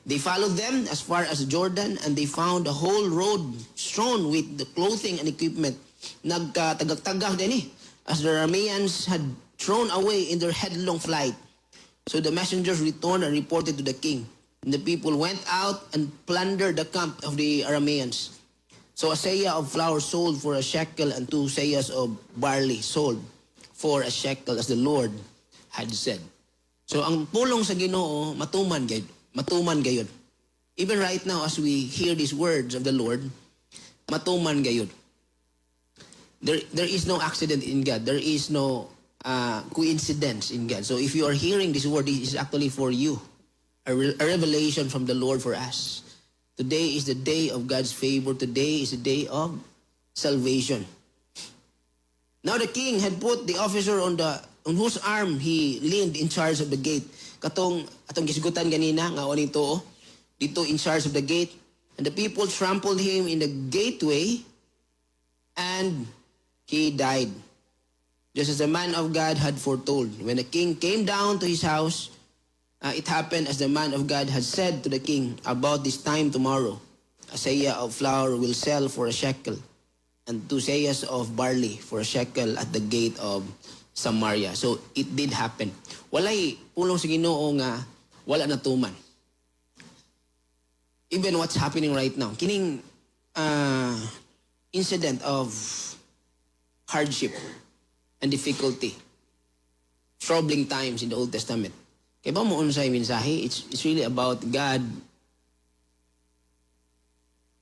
They followed them as far as Jordan, and they found the whole road strewn with the clothing and equipment. Nagkatagag-tagag din as the Arameans had thrown away in their headlong flight. So the messengers returned and reported to the king. And the people went out and plundered the camp of the Arameans. So a seah of flour sold for a shekel, and 2 seahs of barley sold for a shekel, as the Lord had said. So ang pulong sa Ginoo, matuman gayud. Matuman gayud. Even right now, as we hear these words of the Lord, matuman gayud. There is no accident in God. There is no coincidence in God. So if you are hearing this word, this is actually for you. A revelation from the Lord for us. Today is the day of God's favor. Today is the day of salvation. Now the king had put the officer on whose arm he leaned in charge of the gate. Atong gisgutan ganina nga oning tuo, dito in charge of the gate. And the people trampled him in the gateway, and he died. Just as the man of God had foretold. When the king came down to his house, it happened as the man of God had said to the king, about this time tomorrow, a seah of flour will sell for a shekel, and 2 seahs of barley for a shekel at the gate of Samaria. So it did happen. Walay pulong sa Ginoo nga wala na tuman. Even what's happening right now, kining incident of hardship and difficulty, troubling times in the Old Testament. Kaya ba mo unsay mensahe? It's really about God.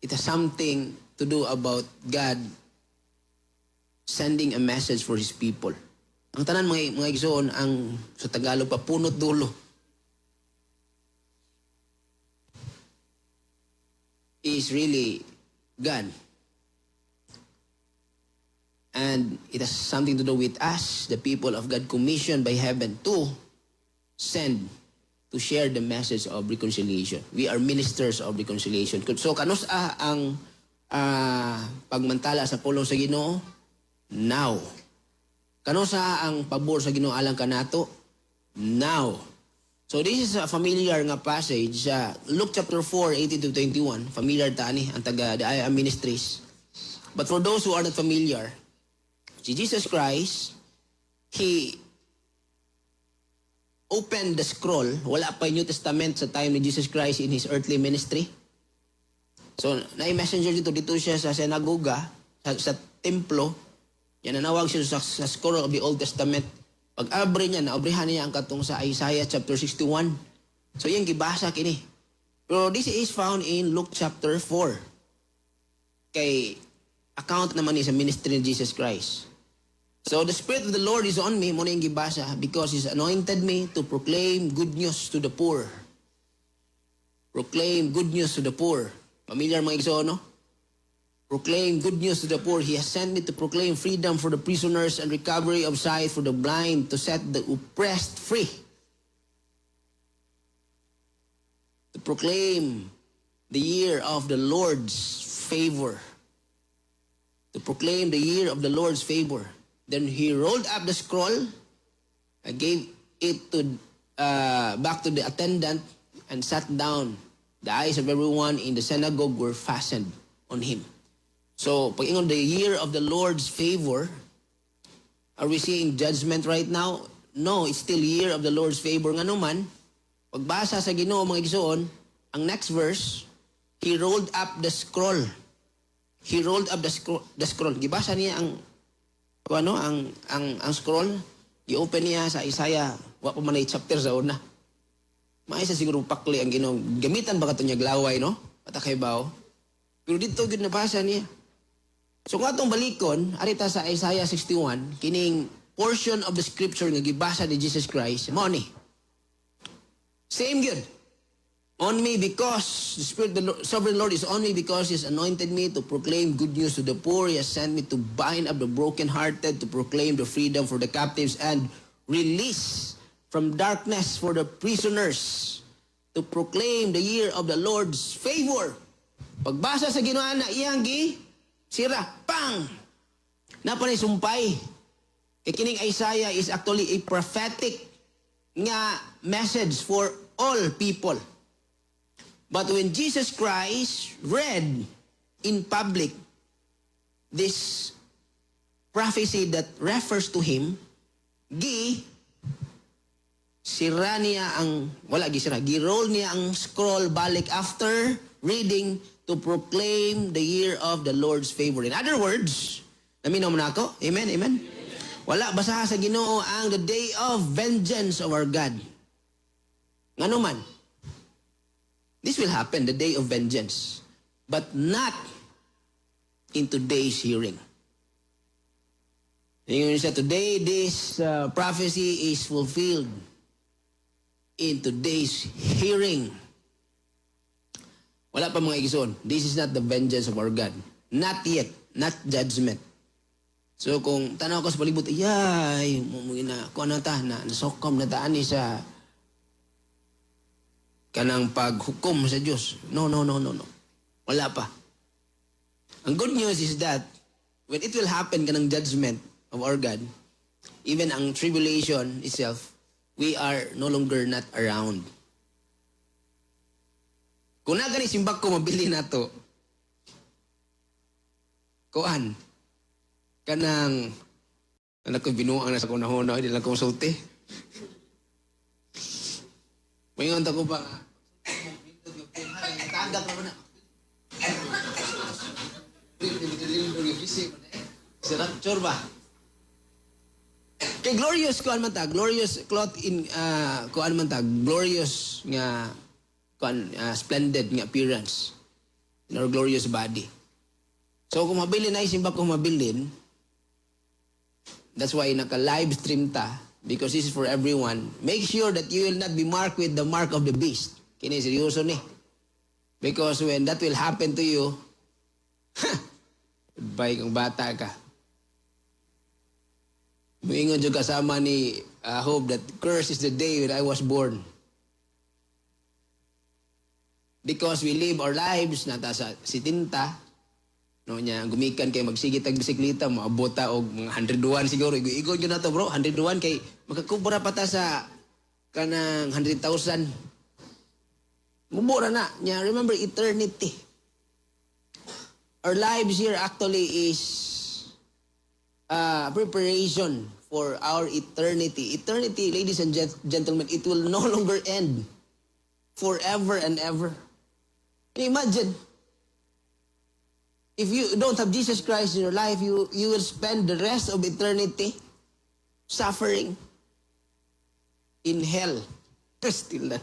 It has something to do about God sending a message for His people. Ang tanan mga igsoon, ang sa Tagalog pa, punot dulo. Is really God. And it has something to do with us, the people of God, commissioned by heaven to send, to share the message of reconciliation. We are ministers of reconciliation. So, kanusa ang pagmantala sa pulong sa Ginoo? Now. Kanusa ang pabor sa Ginoo alang kanato? Now. So, this is a familiar nga passage sa Luke chapter 4, 18 to 21. Familiar tani, ang taga the I Am Ministries. But for those who are not familiar, si Jesus Christ, He opened the scroll. Wala pa yung New Testament sa time ni Jesus Christ in His earthly ministry. So, na-messenger dito siya sa sinagoga, sa templo. Yan nanawag siya sa scroll of the Old Testament. Pag-abre niya, naobrihan niya ang katong sa Isaiah chapter 61. So, yung gibasa kini. Pero this is found in Luke chapter 4. Kay account naman ni sa ministry ni Jesus Christ. So the Spirit of the Lord is on me, muna yung gibasa, because He's anointed me to proclaim good news to the poor. Proclaim good news to the poor. Familiar mga igsoon, no? Proclaim good news to the poor. He has sent me to proclaim freedom for the prisoners and recovery of sight for the blind, to set the oppressed free. To proclaim the year of the Lord's favor. To proclaim the year of the Lord's favor. Then he rolled up the scroll, gave it to back to the attendant, and sat down. The eyes of everyone in the synagogue were fastened on him. So, pag ingon the year of the Lord's favor, are we seeing judgment right now? No, it's still year of the Lord's favor. Nga naman, pagbasa sa Ginoo mga igsoon, ang next verse, he rolled up the scroll. He rolled up the scroll. Gibasa niya ang scroll. I-open niya sa Isaiah, wa pa man ay chapter sa una. Maisa siguro pakli ang Ginoo. Gamitan ba kato niya glaway, no? Patakay bao. Pero dito gud nabasa niya. So kung atong balikon, arita sa Isaiah 61, kining portion of the scripture nga gibasa ni Jesus Christ, mo ni. Same good. On me because the Spirit of the Sovereign Lord is on me because He has anointed me to proclaim good news to the poor. He has sent me to bind up the brokenhearted, to proclaim the freedom for the captives and release from darkness for the prisoners, to proclaim the year of the Lord's favor. Pagbasa sa Ginoo na iyang sira, pang! Napanay sumpay. Kining Isaiah is actually a prophetic nga message for all people. But when Jesus Christ read in public this prophecy that refers to Him, sira niya giroll niya ang scroll balik after reading to proclaim the year of the Lord's favor. In other words, naminaw mo na ako? Amen, amen? Wala, basaha sa Ginoo ang the day of vengeance of our God. Ngano man, this will happen, the day of vengeance, but not in today's hearing. Yung siya, today this prophecy is fulfilled in today's hearing. Wala pa mga igsoon. This is not the vengeance of our God. Not yet. Not judgment. So kung tanaw ko sa palibot, ayay, kung ano ta, nasokom na taan sa kanang paghukom sa Diyos. No. Wala pa. Ang good news is that when it will happen kanang judgment of our God, even ang tribulation itself, we are no longer not around. Kung nagani simbak ko mabili na to, kuan, kanang, anak ko binuang na sa kunahon, hindi lang kong sulti. Mayon ta ko ba, tagak na na. Sirapture ba? Kay glorious kuan man ta, glorious cloth in kuan man ta, glorious nga splendid nga appearance in our glorious body. So kung mabilin na isimbak kung mabilin, that's why naka-live stream ta, because this is for everyone. Make sure that you will not be marked with the mark of the beast. Kini seryoso ni. Because when that will happen to you, goodbye kang bata ka. Muingon yung kasama ni Hope that curse is the day when I was born. Because we live our lives nata sa sitinta, no nya gumikan kay magsigit og bisikleta, maabot ta og mga 101 siguro. Igo na to bro, 101 kay makakubra pa ta sa kanang 100,000. Mubura na nya, remember eternity. Our lives here actually is preparation for our eternity. Eternity, ladies and gentlemen, it will no longer end forever and ever. Can you imagine? If you don't have Jesus Christ in your life, you will spend the rest of eternity suffering in hell. Still that.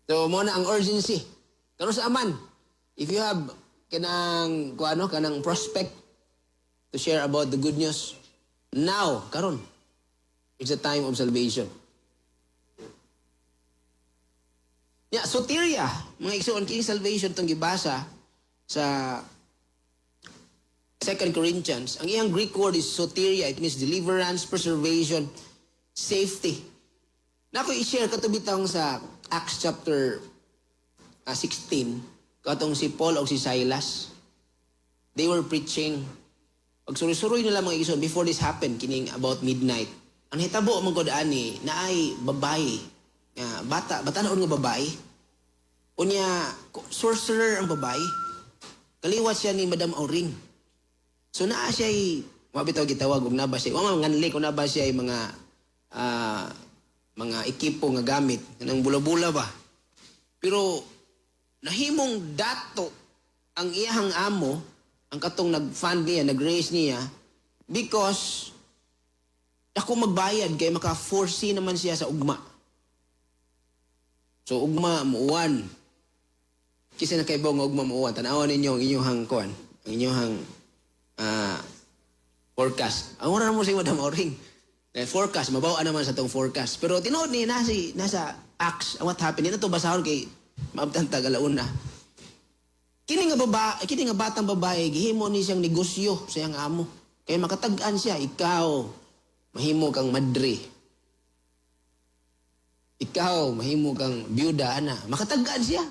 So, mo na ang urgency. Karon sa aman, if you have kanang prospect to share about the good news, now, karon, it's a time of salvation. Soteria, mga igsoon, kining salvation itong gibasa sa 2 Corinthians. Ang iyang Greek word is soteria. It means deliverance, preservation, safety. Na ako i-share katubitang sa Acts chapter 16, katong si Paul o si Silas. They were preaching. Pagsuroy-suroy nila mga igsoon, before this happened, kining about midnight. Ang hitabo mga kodaan ni, na ay babae. Bata na nga babae. Unya, sorcerer ang babae. Kaliwat siya ni Madam Auring. So naa siya ay, mabitaw gitawag, kung naba siya, nganli, kung naba siya ay mga ekipo nga gamit, ng bula-bula ba. Pero, nahimong dato ang iyahang amo, ang katong nag-fund niya, nag-raise niya, because, ako magbayad, kaya maka-foresee naman siya sa ugma. So, ugma, muuwan. Kasi nakaibaw nga ugma, muuwan. Tanawan ninyo ang inyong kuwan, ang inyong forecast. Ang oras mo si Madam Auring. Forecast, mabawaan naman sa itong forecast. Pero tinood ni nasa Acts, what happened? Ito basahon kay maabtan tagalauna. Kini nga batang babae, gihimo ni siyang negosyo sa iyang amo. Kaya makatag-an siya, ikaw, mahimo kang madre. Ikaw, mahimo kang byuda, ana. Makatag-an siya.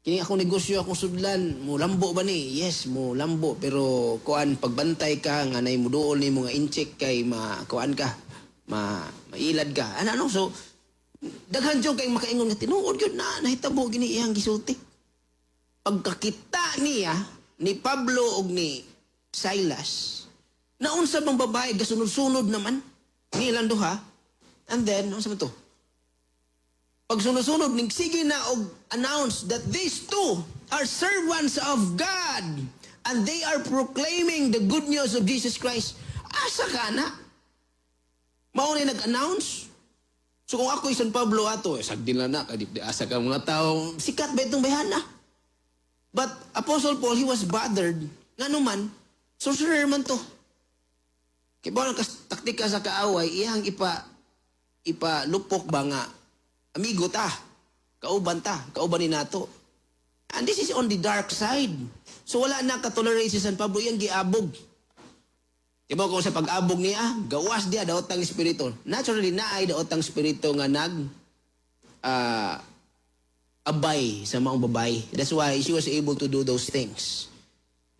Kini akong negosyo, akong sudlan, mo lambo ba ni? Yes, mo lambo. Pero kuan, pagbantay ka, nga nay mo dool ni mga incheck kay kuan ka, mailad ka. Ano? So, daghan joke kay makaingon nga tinuod yun na, nahitabo gini iyang gisulti. Pagkakita niya, ni Pablo o ni Silas, naunsa bang babae, gasunod-sunod naman, nilang duha, and then, ano sa to? Pag sunod-sunod, sige na og announce that these two are servants of God and they are proclaiming the good news of Jesus Christ. Asa ka na? Mauna nag-announce? So kung ako San Pablo ato, sagdin lang na, asa ka mga tao, sikat ba itong bayhana? But Apostle Paul, he was bothered. Nga naman, sorcerer man to. Kaya ba taktika sa kaaway, iyang ipalupok ba nga, amigo ta, kauban ni nato. And this is on the dark side. So wala na ka-tolerate si San Pablo, iyang giabog. Diba kung sa pag-abog niya, gawas dia daotang espiritu. Naturally, naay daotang espiritu nga abay sa mga babae. That's why she was able to do those things.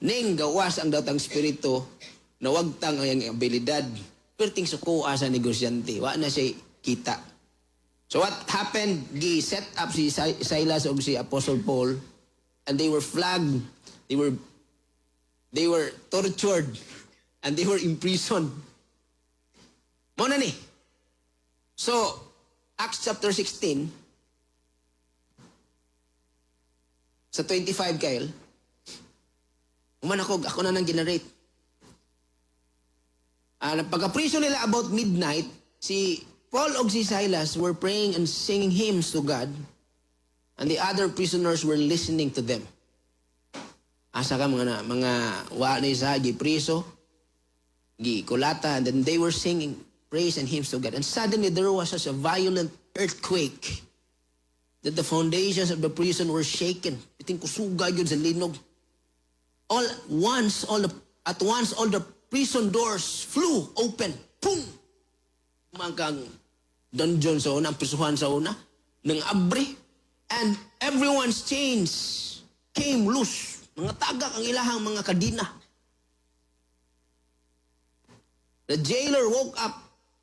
Ning gawas ang daotang espiritu, nawagtang ang iyang abilidad. Perting sukuha sa negosyante. Wa na siya kita. So what happened? Set up si Silas o si Apostle Paul, and they were flogged, they were tortured, and they were imprisoned. Muna ni. So, Acts chapter 16, sa 25 kail, ako na nang generate. Pagka-prison nila about midnight, si Paul og si Silas were praying and singing hymns to God, and the other prisoners were listening to them. Asa ka mga wa na isa, gipriso, gikulata, and then they were singing praise and hymns to God. And suddenly there was such a violent earthquake that the foundations of the prison were shaken. Iting kusuga yun sa linog. At once, all the prison doors flew open. Boom! Magang dungeon sa una, ang prisuhan sa una, nang abre, and everyone's chains came loose. Mga tagak ang ilahang mga kadina. The jailer woke up,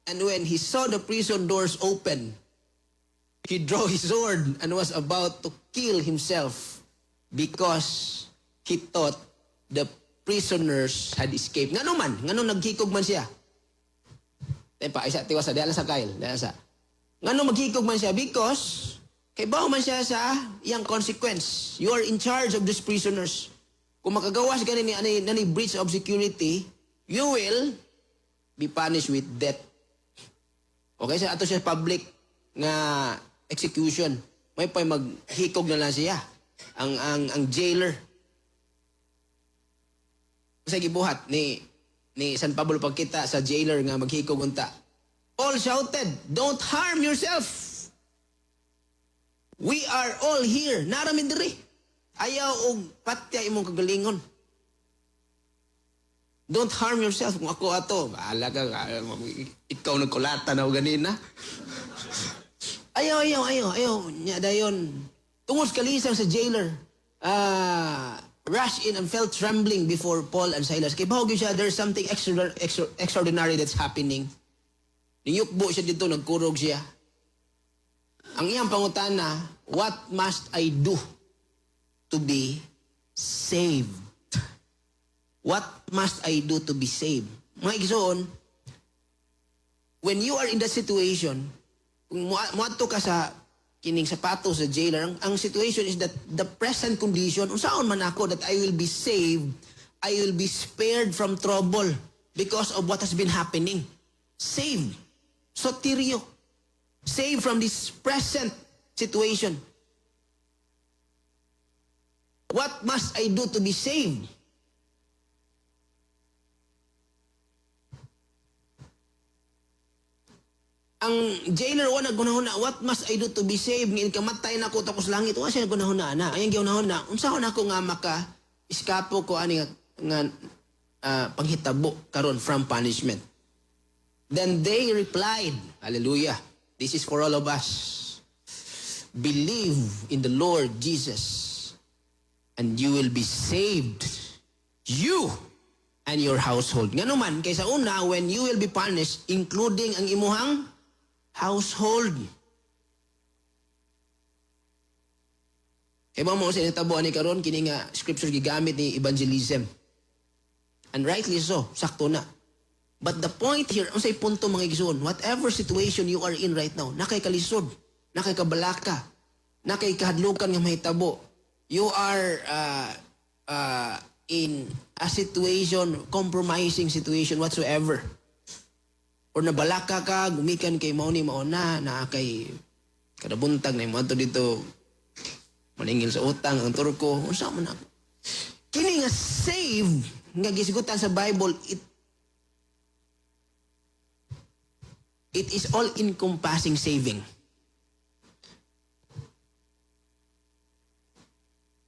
and when he saw the prison doors open, he drew his sword and was about to kill himself because he thought the prisoners had escaped. Nga naghikog man siya. Tiwas sa diala sa kail. Ngano maghikog man siya? Because, kay bawo man siya sa iyang consequence. You are in charge of these prisoners. Kung makagawas ka ni breach of security, you will be punished with death. Okay, sa ato siya public nga execution. May pa maghikog na lang siya. Ang jailer. Sa gibuhat ni San Pablo pagkita sa jailer nga maghikog unta. All shouted, "Don't harm yourself. We are all here." Naramin diri. Ayaw og patya imong kagalingon. Don't harm yourself. Kung ako ato, bahala ka, ikaw nagkulata na o ganina. Ayaw. Nya dayon. Tungod kalisang sa jailer, rushed in and felt trembling before Paul and Silas. Kay bahog siya, there's something extraordinary that's happening. Niyukbo siya dito, nagkurog siya. Ang iyang pangutana, what must I do to be saved? What must I do to be saved? Mga igsoon, when you are in that situation, kung muadto ka sa kining sapato sa jailer, ang situation is that the present condition, unsaon man ako that I will be saved, I will be spared from trouble because of what has been happening. Saved. Soterio. Saved from this present situation. What must I do to be saved? Ang jailer wala gunahuna, what must I do to be saved? Ngayon kamatay na ko tapos langit. Wala siya gunahuna na. Ayang gunahuna na. Unsahon ako nga iskapo ko ani nga panghitabo karon from punishment. Then they replied, hallelujah. This is for all of us. Believe in the Lord Jesus and you will be saved. You and your household. Nga naman, kaysa una, when you will be punished, including ang imuhang household. Kaya mo sa inatabuan ni karon kini nga scripture gigamit ni evangelism. And rightly so, sakto na. But the point here, unsay punto mga igsoon, whatever situation you are in right now, nakay kalisod, nakay kabalaka, nakay kahadlukan nga mahitabo, you are in a situation, compromising situation whatsoever. Or nabalaka ka, gumikan kay mauni mauna, na kay kadabuntag na yung mga dito, maningil sa utang, ang turko, unsa man ako. Kini nga save, nga gisigutan sa Bible, it is all encompassing saving.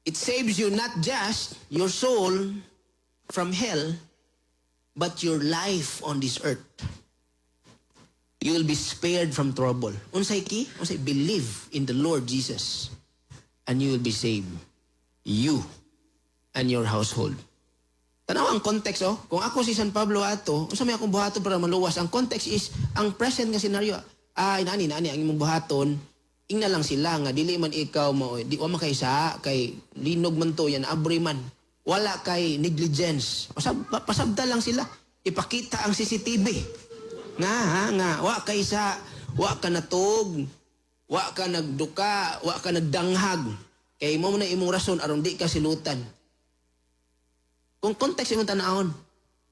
It saves you not just your soul from hell, but your life on this earth. You will be spared from trouble. Unsay ki? Unsay believe in the Lord Jesus and you will be saved. You and your household. Tanaw ang context, oh. Kung ako si San Pablo ato, unsa may akong buhaton para maluwas? Ang context is, ang present nga scenario, nani, ang imong buhaton, ingna lang sila nga, dili man ikaw mo, di wa makaysa, kay linog man to, yan, abri man. Wala kay negligence. Pasabda lang sila. Ipakita ang CCTV. Nga, wa kaysa, wa ka natog, wa ka nagduka, wa ka nagdanghag. Kay mo na imong rason, aron di ka silutan. Kung context imong tanahon.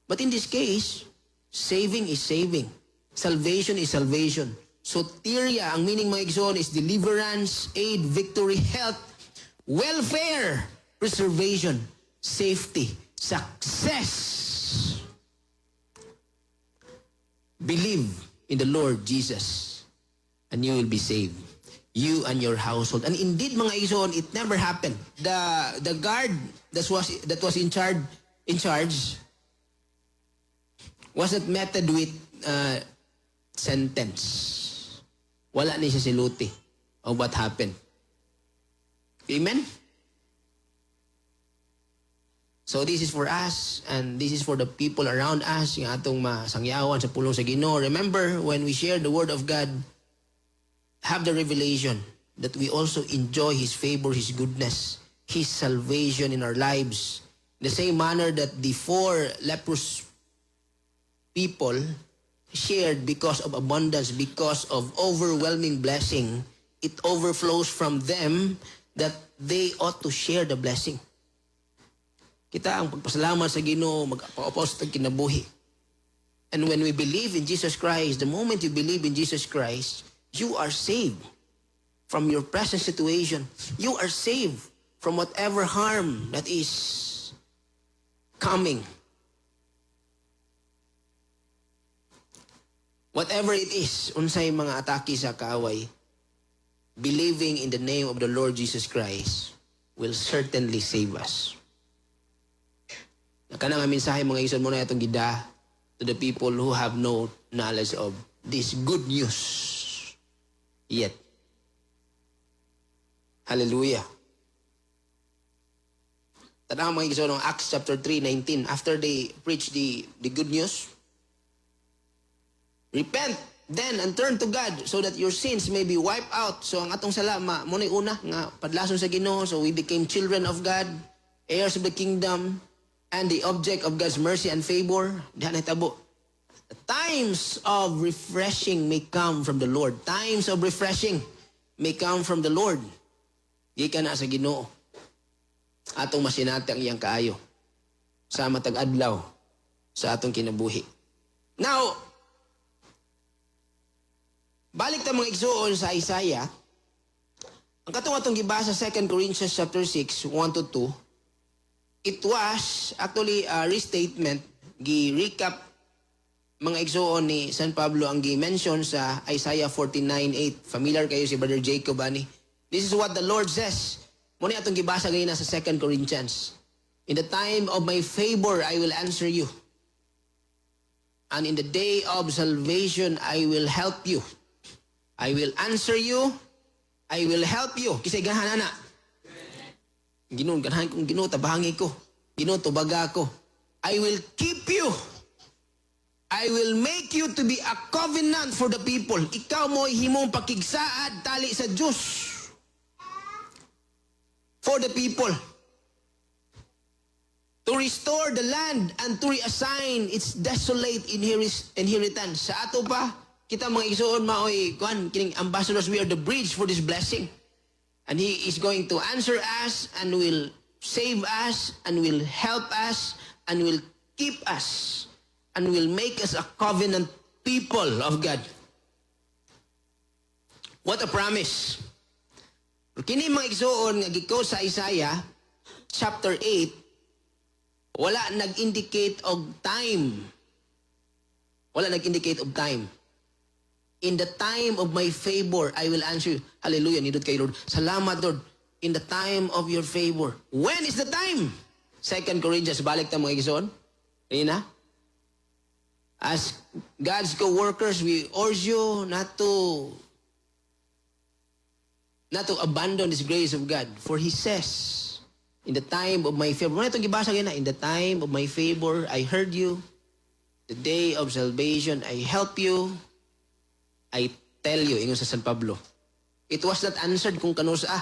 But in this case, saving is saving. Salvation is salvation. Soteria, ang meaning mga igsoon is deliverance, aid, victory, health, welfare, preservation, safety, success. Believe in the Lord Jesus and you will be saved. You and your household. And indeed mga igsoon, it never happened. The guard that was in charge wasn't meted with sentence. Wala ni siya siluti of what happened. Amen? So this is for us and this is for the people around us, yung atong masangyawan sa pulong sa Ginoo. Remember, when we share the Word of God, have the revelation that we also enjoy His favor, His goodness, His salvation in our lives. In the same manner that the 4 leprous people shared because of abundance, because of overwhelming blessing, it overflows from them that they ought to share the blessing. Kita ang pagpasalamat sa Ginoo, mag-apos sa kinabuhi. And when we believe in Jesus Christ, the moment you believe in Jesus Christ, you are saved from your present situation. You are saved from whatever harm that is coming. Whatever it is, unsay mga atake sa kaaway, believing in the name of the Lord Jesus Christ will certainly save us. Kana nga mensahe mga igsoon mo na itong gida to the people who have no knowledge of this good news yet. Hallelujah. Tanaw mga igsoon ng Acts chapter 3:19, after they preach the good news, repent then and turn to God so that your sins may be wiped out. So ang atong sala mo na una nga padlason sa Ginoo, so we became children of God, heirs of the kingdom, and the object of God's mercy and favor. Dihan ay tabo. Times of refreshing may come from the Lord. Times of refreshing may come from the Lord. Gikan na sa Ginoo. Atong masinati ang iyang kaayo sa matag adlaw sa atong kinabuhi. Now, balik ta mga igsoon sa Isaiah. Ang katong atong gibasa 2 Corinthians chapter 6, 1-2. It was actually a restatement, gi-recap mga igsoon ni San Pablo ang gi-mention sa Isaiah 49:8. Familiar kayo si Brother Jacob ani? This is what the Lord says. Muna atong gibasa ngayon sa 2 Corinthians. In the time of my favor, I will answer you. And in the day of salvation, I will help you. I will answer you. I will help you. Kisay ganahan na. Ginoo, ganahan kong Ginoo, tabahangi ko. Ginoo, tubaga ko. I will keep you. I will make you to be a covenant for the people. Ikaw mo himong pakigsaad tali sa Diyos. For the people. To restore the land and to reassign its desolate inheritance. Sa ato pa, kita mga igsoon maoy, kining ambassadors, we are the bridge for this blessing. And He is going to answer us and will save us and will help us and will keep us and will make us a covenant people of God. What a promise. Kini mga igsoon nga giko sa Isaiah chapter 8, wala nag-indicate of time. Wala nag-indicate of time. In the time of my favor, I will answer you. Hallelujah. Nindot kay Lord. Salamat, Lord. In the time of your favor. When is the time? 2 Corinthians. Balik ta mga igsoon. Rina? As God's co-workers, we urge you not to abandon this grace of God. For He says, in the time of my favor. Muna itong gibasa na. In the time of my favor, I heard you. The day of salvation, I help you. I tell you, ingon sa San Pablo. It was not answered kung kano sa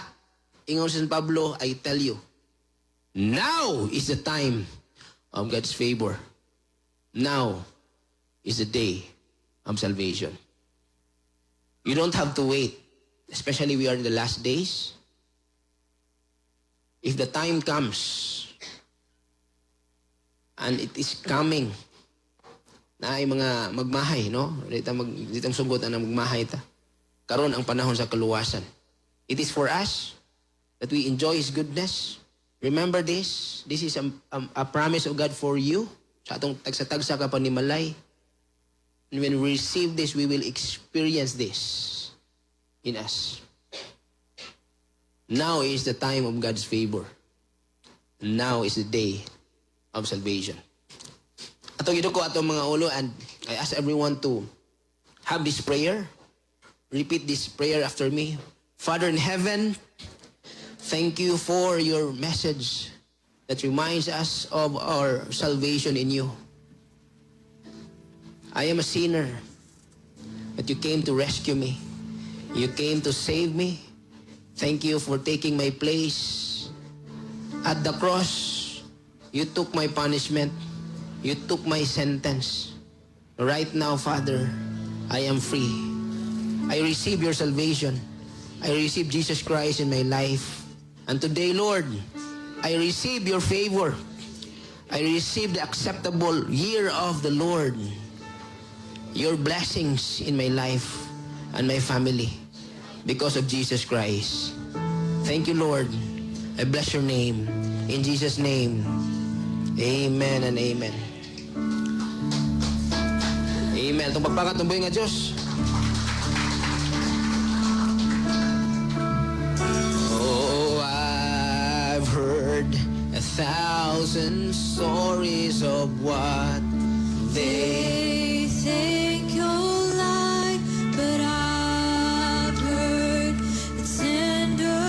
ingon sa San Pablo, I tell you. Now is the time of God's favor. Now is the day of salvation. You don't have to wait. Especially we are in the last days. If the time comes, and it is coming, na ay mga magmahay, no? Ditang sugot na magmahay ta. Karon ang panahon sa kaluwasan. It is for us that we enjoy His goodness. Remember this. This is a promise of God for you. Sa atong tagsa-tagsa ka pa ni Malay. And when we receive this, we will experience this in us. Now is the time of God's favor. Now is the day of salvation. Atong giduko atong mga ulo, and I ask everyone to have this prayer. Repeat this prayer after me. Father in heaven, thank you for your message that reminds us of our salvation in you. I am a sinner, but you came to rescue me. You came to save me. Thank you for taking my place. At the cross, you took my punishment. You took my sentence. Right now, Father, I am free. I receive your salvation. I receive Jesus Christ in my life. And today, Lord, I receive your favor. I receive the acceptable year of the Lord. Your blessings in my life and my family. because of Jesus Christ. Thank you, Lord. I bless your name. In Jesus' name, amen and amen. Amen. Itong pagpakat ng buhay nga Diyos. Oh, I've heard 1,000 stories of what they think you'll like, but I've heard the tender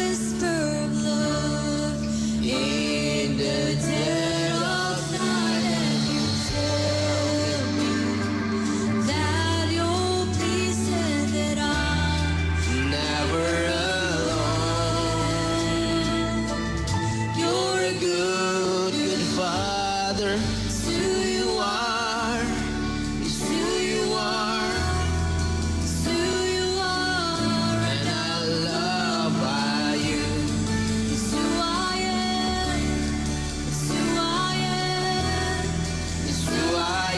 whisper of love in the dead of night, and you tell me that you're pleased and that I'm never alone. you're a Good, good Father. It's who you are. It's who you are. It's who you are. And I love by you. It's who I am. It's who I am. It's who I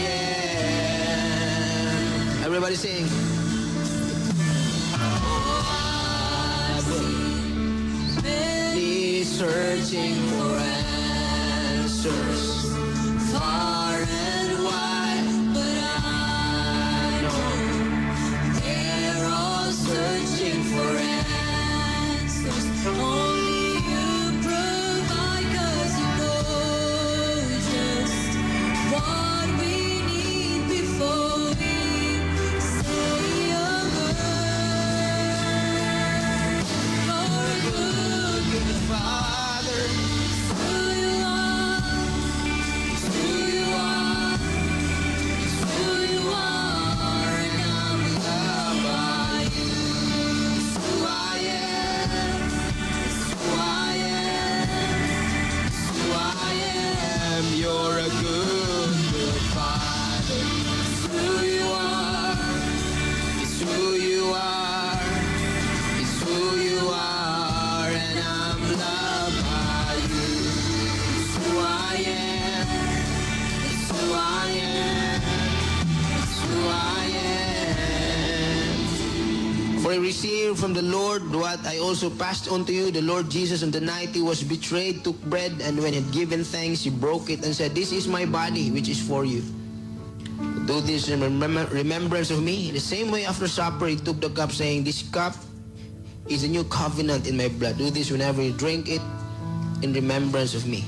am. Everybody sing. Many Searching for answers far and wide, but I know they're all searching for answers. Only you provide, 'cause you know just what we need before we say a word. For a good, good Father. who you are, it's who you are, it's who you are, and I'm loved by you. It's who I am, it's who I am, It's who I am. You're a good, good Father. it's who you are, It's who you are. It's who you are. And I'm loved by you. It's who I am. It's who I am. It's who I am. For I received from the Lord what I also passed on to you. The Lord Jesus, on the night he was betrayed, took bread, and when he had given thanks, he broke it and said, "This is my body, which is for you. Do this in remembrance of me." In the same way, after supper, he took the cup, saying, "This cup is a new covenant in my blood. Do this whenever you drink it in remembrance of me.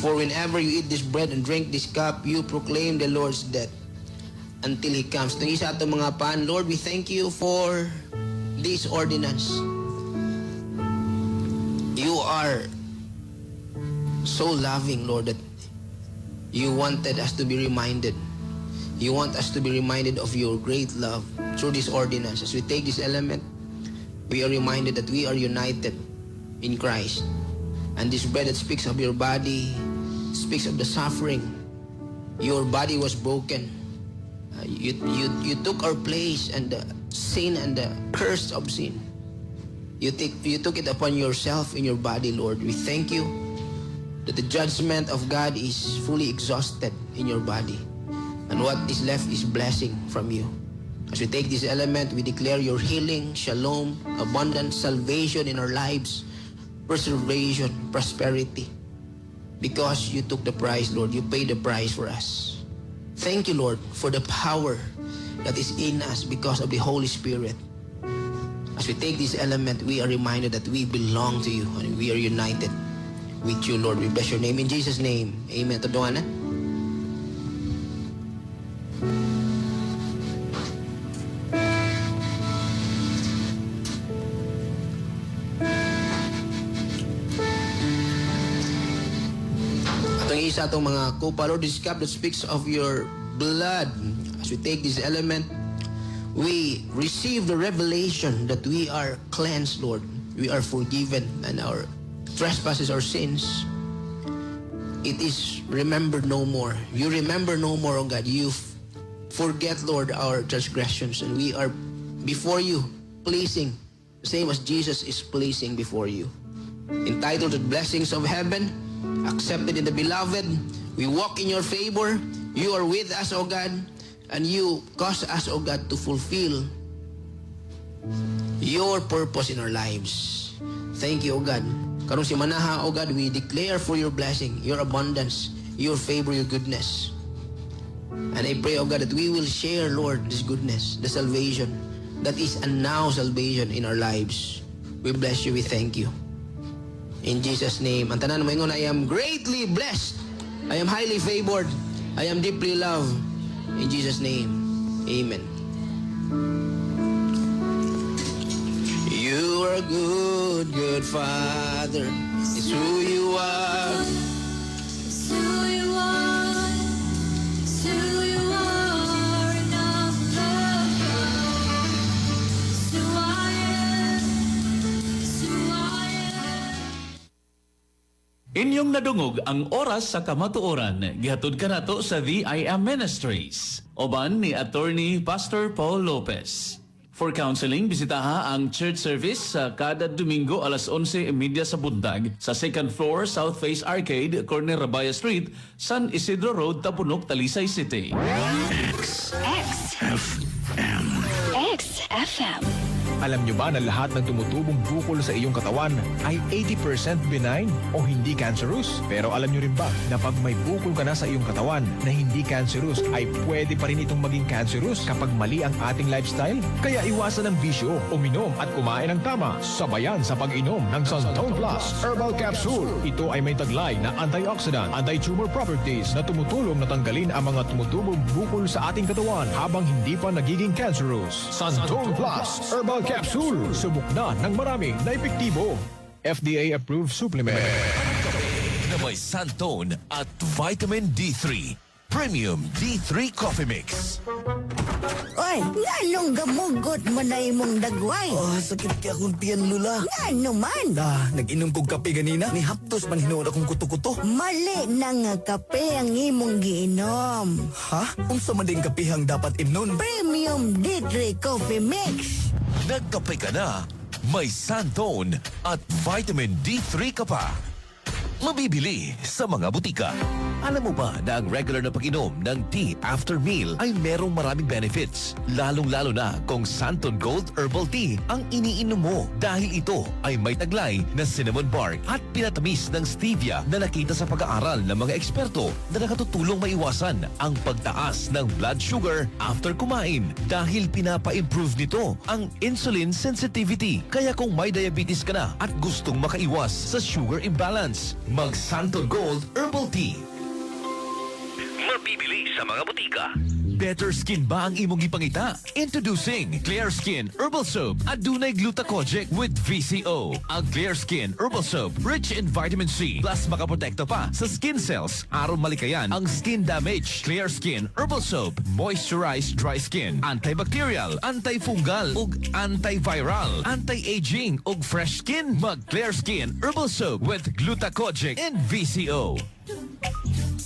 For whenever you eat this bread and drink this cup, you proclaim the Lord's death until He comes." Itong isa itong mga pan, Lord, we thank you for this ordinance. You are so loving, Lord, that you wanted us to be reminded. You want us to be reminded of your great love through this ordinance. As we take this element, we are reminded that we are united in Christ. And this bread that speaks of your body speaks of the suffering. Your body was broken. You took our place and the sin and the curse of sin. You took it upon yourself in your body, Lord. We thank you that the judgment of God is fully exhausted in your body. And what is left is blessing from you. As we take this element, we declare your healing, shalom, abundant salvation in our lives, preservation, prosperity. Because you took the price, Lord. You paid the price for us. Thank you, Lord, for the power that is in us because of the Holy Spirit. As we take this element, we are reminded that we belong to you and we are united with you, Lord. We bless your name. In Jesus' name, amen. Totoo na? Itong isa itong mga kupa, Lord, this cup that speaks of your blood. As we take this element, we receive the revelation that we are cleansed, Lord. We are forgiven and our trespasses, our sins, it is remembered no more. You remember no more, oh God. You forget, Lord, our transgressions, and we are before you pleasing, the same as Jesus is pleasing before you. Entitled to the blessings of heaven, accepted in the beloved. We walk in your favor. You are with us, O God, and you cause us, O God, to fulfill your purpose in our lives. Thank you, O God. Karong si Manaha, O God, we declare for your blessing, your abundance, your favor, your goodness. And I pray, O God, that we will share, Lord, this goodness, the salvation that is a now salvation in our lives. We bless you, we thank you. In Jesus' name, ang tanan mo ingon, I am greatly blessed. I am highly favored. I am deeply loved. In Jesus' name, amen. You are good, good Father. It's who you are. It's who you are. It's who you are, and I'm loved. It's who I am. It's who I am. Inyong nadungog ang oras sa kamatuoran. Gihatod ka nato sa The I Am Ministries. Oban ni Attorney Pastor Paul Lopez. For counseling, bisitaha ang church service sa kada Domingo alas 11:30 sa buntag sa second floor South Face Arcade, corner Rabaya Street, San Isidro Road, Tabunok, Talisay City. XFM. Alam nyo ba na lahat ng tumutubong bukol sa iyong katawan ay 80% benign o hindi cancerous? Pero alam nyo rin ba na pag may bukol ka na sa iyong katawan na hindi cancerous ay pwede pa rin itong maging cancerous kapag mali ang ating lifestyle? Kaya iwasan ang bisyo, uminom at kumain ng tama. Sabayan sa pag-inom ng Santone Plus Herbal Capsule. Ito ay may taglay na antioxidant, anti-tumor properties na tumutulong na tanggalin ang mga tumutubong bukol sa ating katawan habang hindi pa nagiging cancerous. Santone Plus Herbal Capsule. Subok na ng marami na epektibo. FDA-approved supplement. Na may Santone at Vitamin D3. Premium D3 Coffee Mix. Oy, nganong gamugot mo na imong dagway? sakit kaya akong tiyan, Lula. Ngano man? Nag-inom kong kape ganina. Ni haptos man hinuod akong kuto-kuto. Mali na nga kape ang imong giinom. Ha? Unsa man ding kapihang dapat imnon? Premium D3 Coffee Mix. Nagkape ka na, may Santone at Vitamin D3 ka pa. Mabibili sa mga butika. Alam mo ba na ang regular na pag-inom ng tea after meal ay merong maraming benefits? Lalong-lalo na kung Santon Gold Herbal Tea ang iniinom mo dahil ito ay may taglay na cinnamon bark at pinatamis ng stevia na nakita sa pag-aaral ng mga eksperto na nakatutulong maiwasan ang pagtaas ng blood sugar after kumain dahil pinapa-improve nito ang insulin sensitivity. Kaya kung may diabetes ka na at gustong makaiwas sa sugar imbalance, mag Santon Gold Herbal Tea. Mabibili sa mga butika. Better skin ba ang imong ipangita? Introducing Clear Skin Herbal Soap at dunay glucocogic with VCO. Ang Clear Skin Herbal Soap rich in vitamin C plus makaprotekta pa sa skin cells aron malikayan ang skin damage. Clear Skin Herbal Soap moisturize dry skin, antibacterial, antifungal ug antiviral, anti-aging ug fresh skin. Mag Clear Skin Herbal Soap with glucocogic and VCO.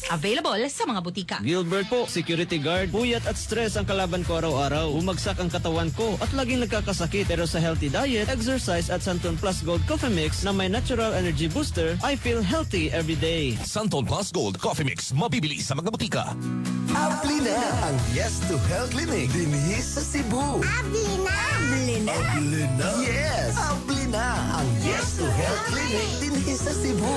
Available sa mga butika. Gilbert po, security guard. Puyat at stress ang kalaban ko araw-araw. Bumagsak ang katawan ko at laging nagkakasakit. Pero sa healthy diet, exercise at Santon Plus Gold Coffee Mix na may natural energy booster, I feel healthy every day. Santon Plus Gold Coffee Mix, mabibili sa mga butika. Abli na ang Yes to Health Clinic dinhi sa Cebu. Abli na! Abli na? Yes! Abli na ang Yes to Health Clinic dinhi sa Cebu.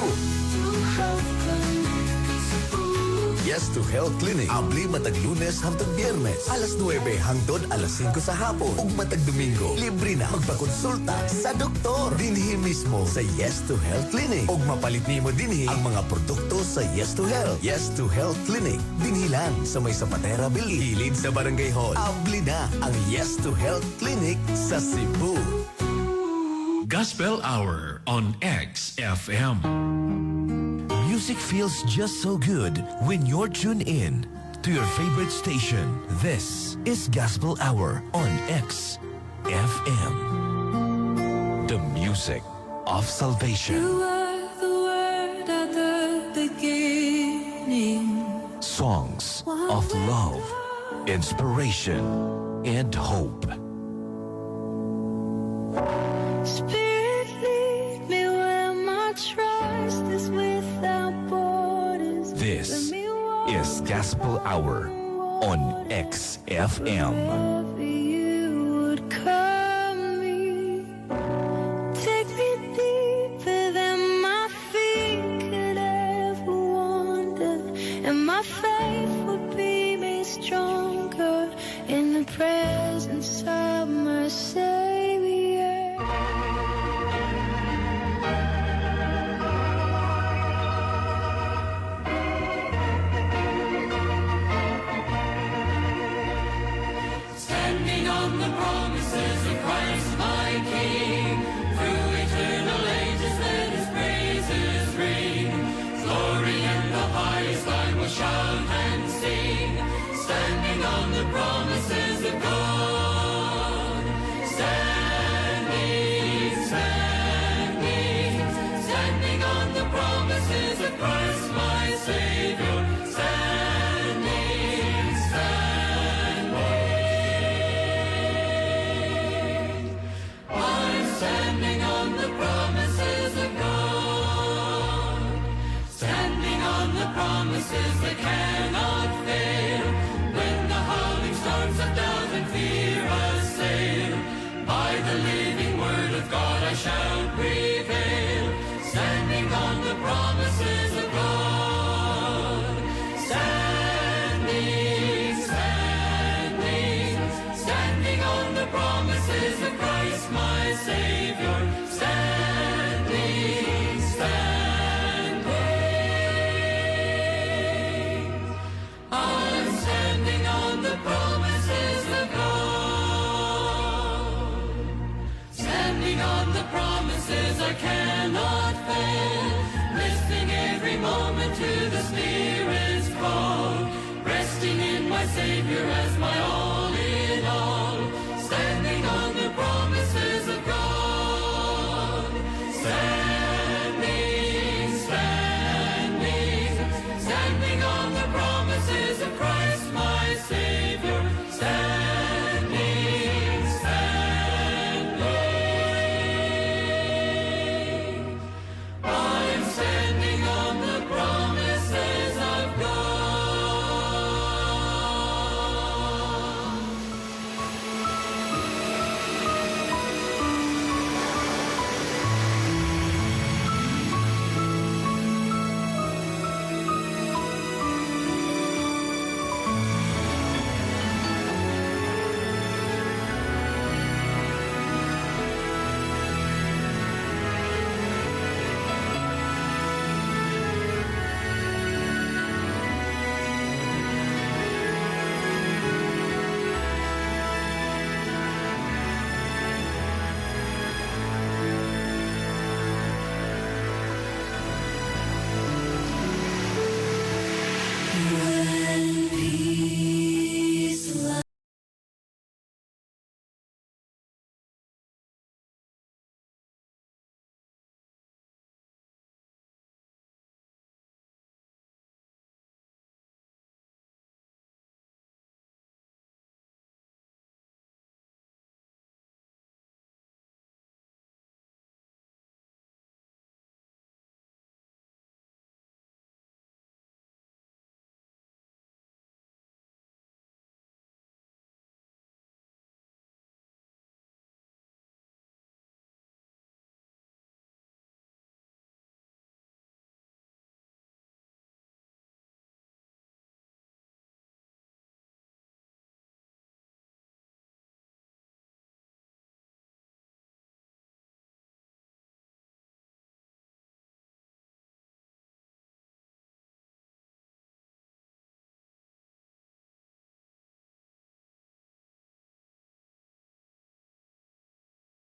Yes to Health Clinic. Abli matag Lunes hangtod Biyernes. Alas 9 hangtod alas 5 sa hapon. Ug matag Domingo, libre na magpakonsulta sa doktor. Dinhi mismo sa Yes to Health Clinic. Ug mapalit nimo dinhi ang mga produkto sa Yes to Health. Yes to Health Clinic. Dinhi lang sa may Zapatera Bili. Hilid sa Barangay Hall. Abli na ang Yes to Health Clinic sa Cebu. Gospel Hour on XFM. Music feels just so good when you're tuned in to your favorite station. This is Gospel Hour on XFM. The music of salvation. You were the word at the beginning. Songs of love, inspiration, and hope. Spirit, lead me where my trust is without borders. This is Gospel Hour on XFM. Wherever you would come stronger in the presence of my Savior. Standing on the promises of Christ my King, through eternal ages let His praises ring. Glory in the highest I will shout and sing, standing on the promises of God. Standing, standing, standing on the promises of Christ my Savior. Standing, standing. I'm standing on the promises of God. Standing on the promises that cannot fail. When the howling storms of doubt and fear assail, by the living word of God I shall prevail. Standing on the promises of God. Standing, standing, standing on the promises of Christ my Savior. Standing, standing. I'm standing on the promises of God. Standing on the promises I cannot fail. Listening every moment to the Spirit's call. Resting in my Savior as my all.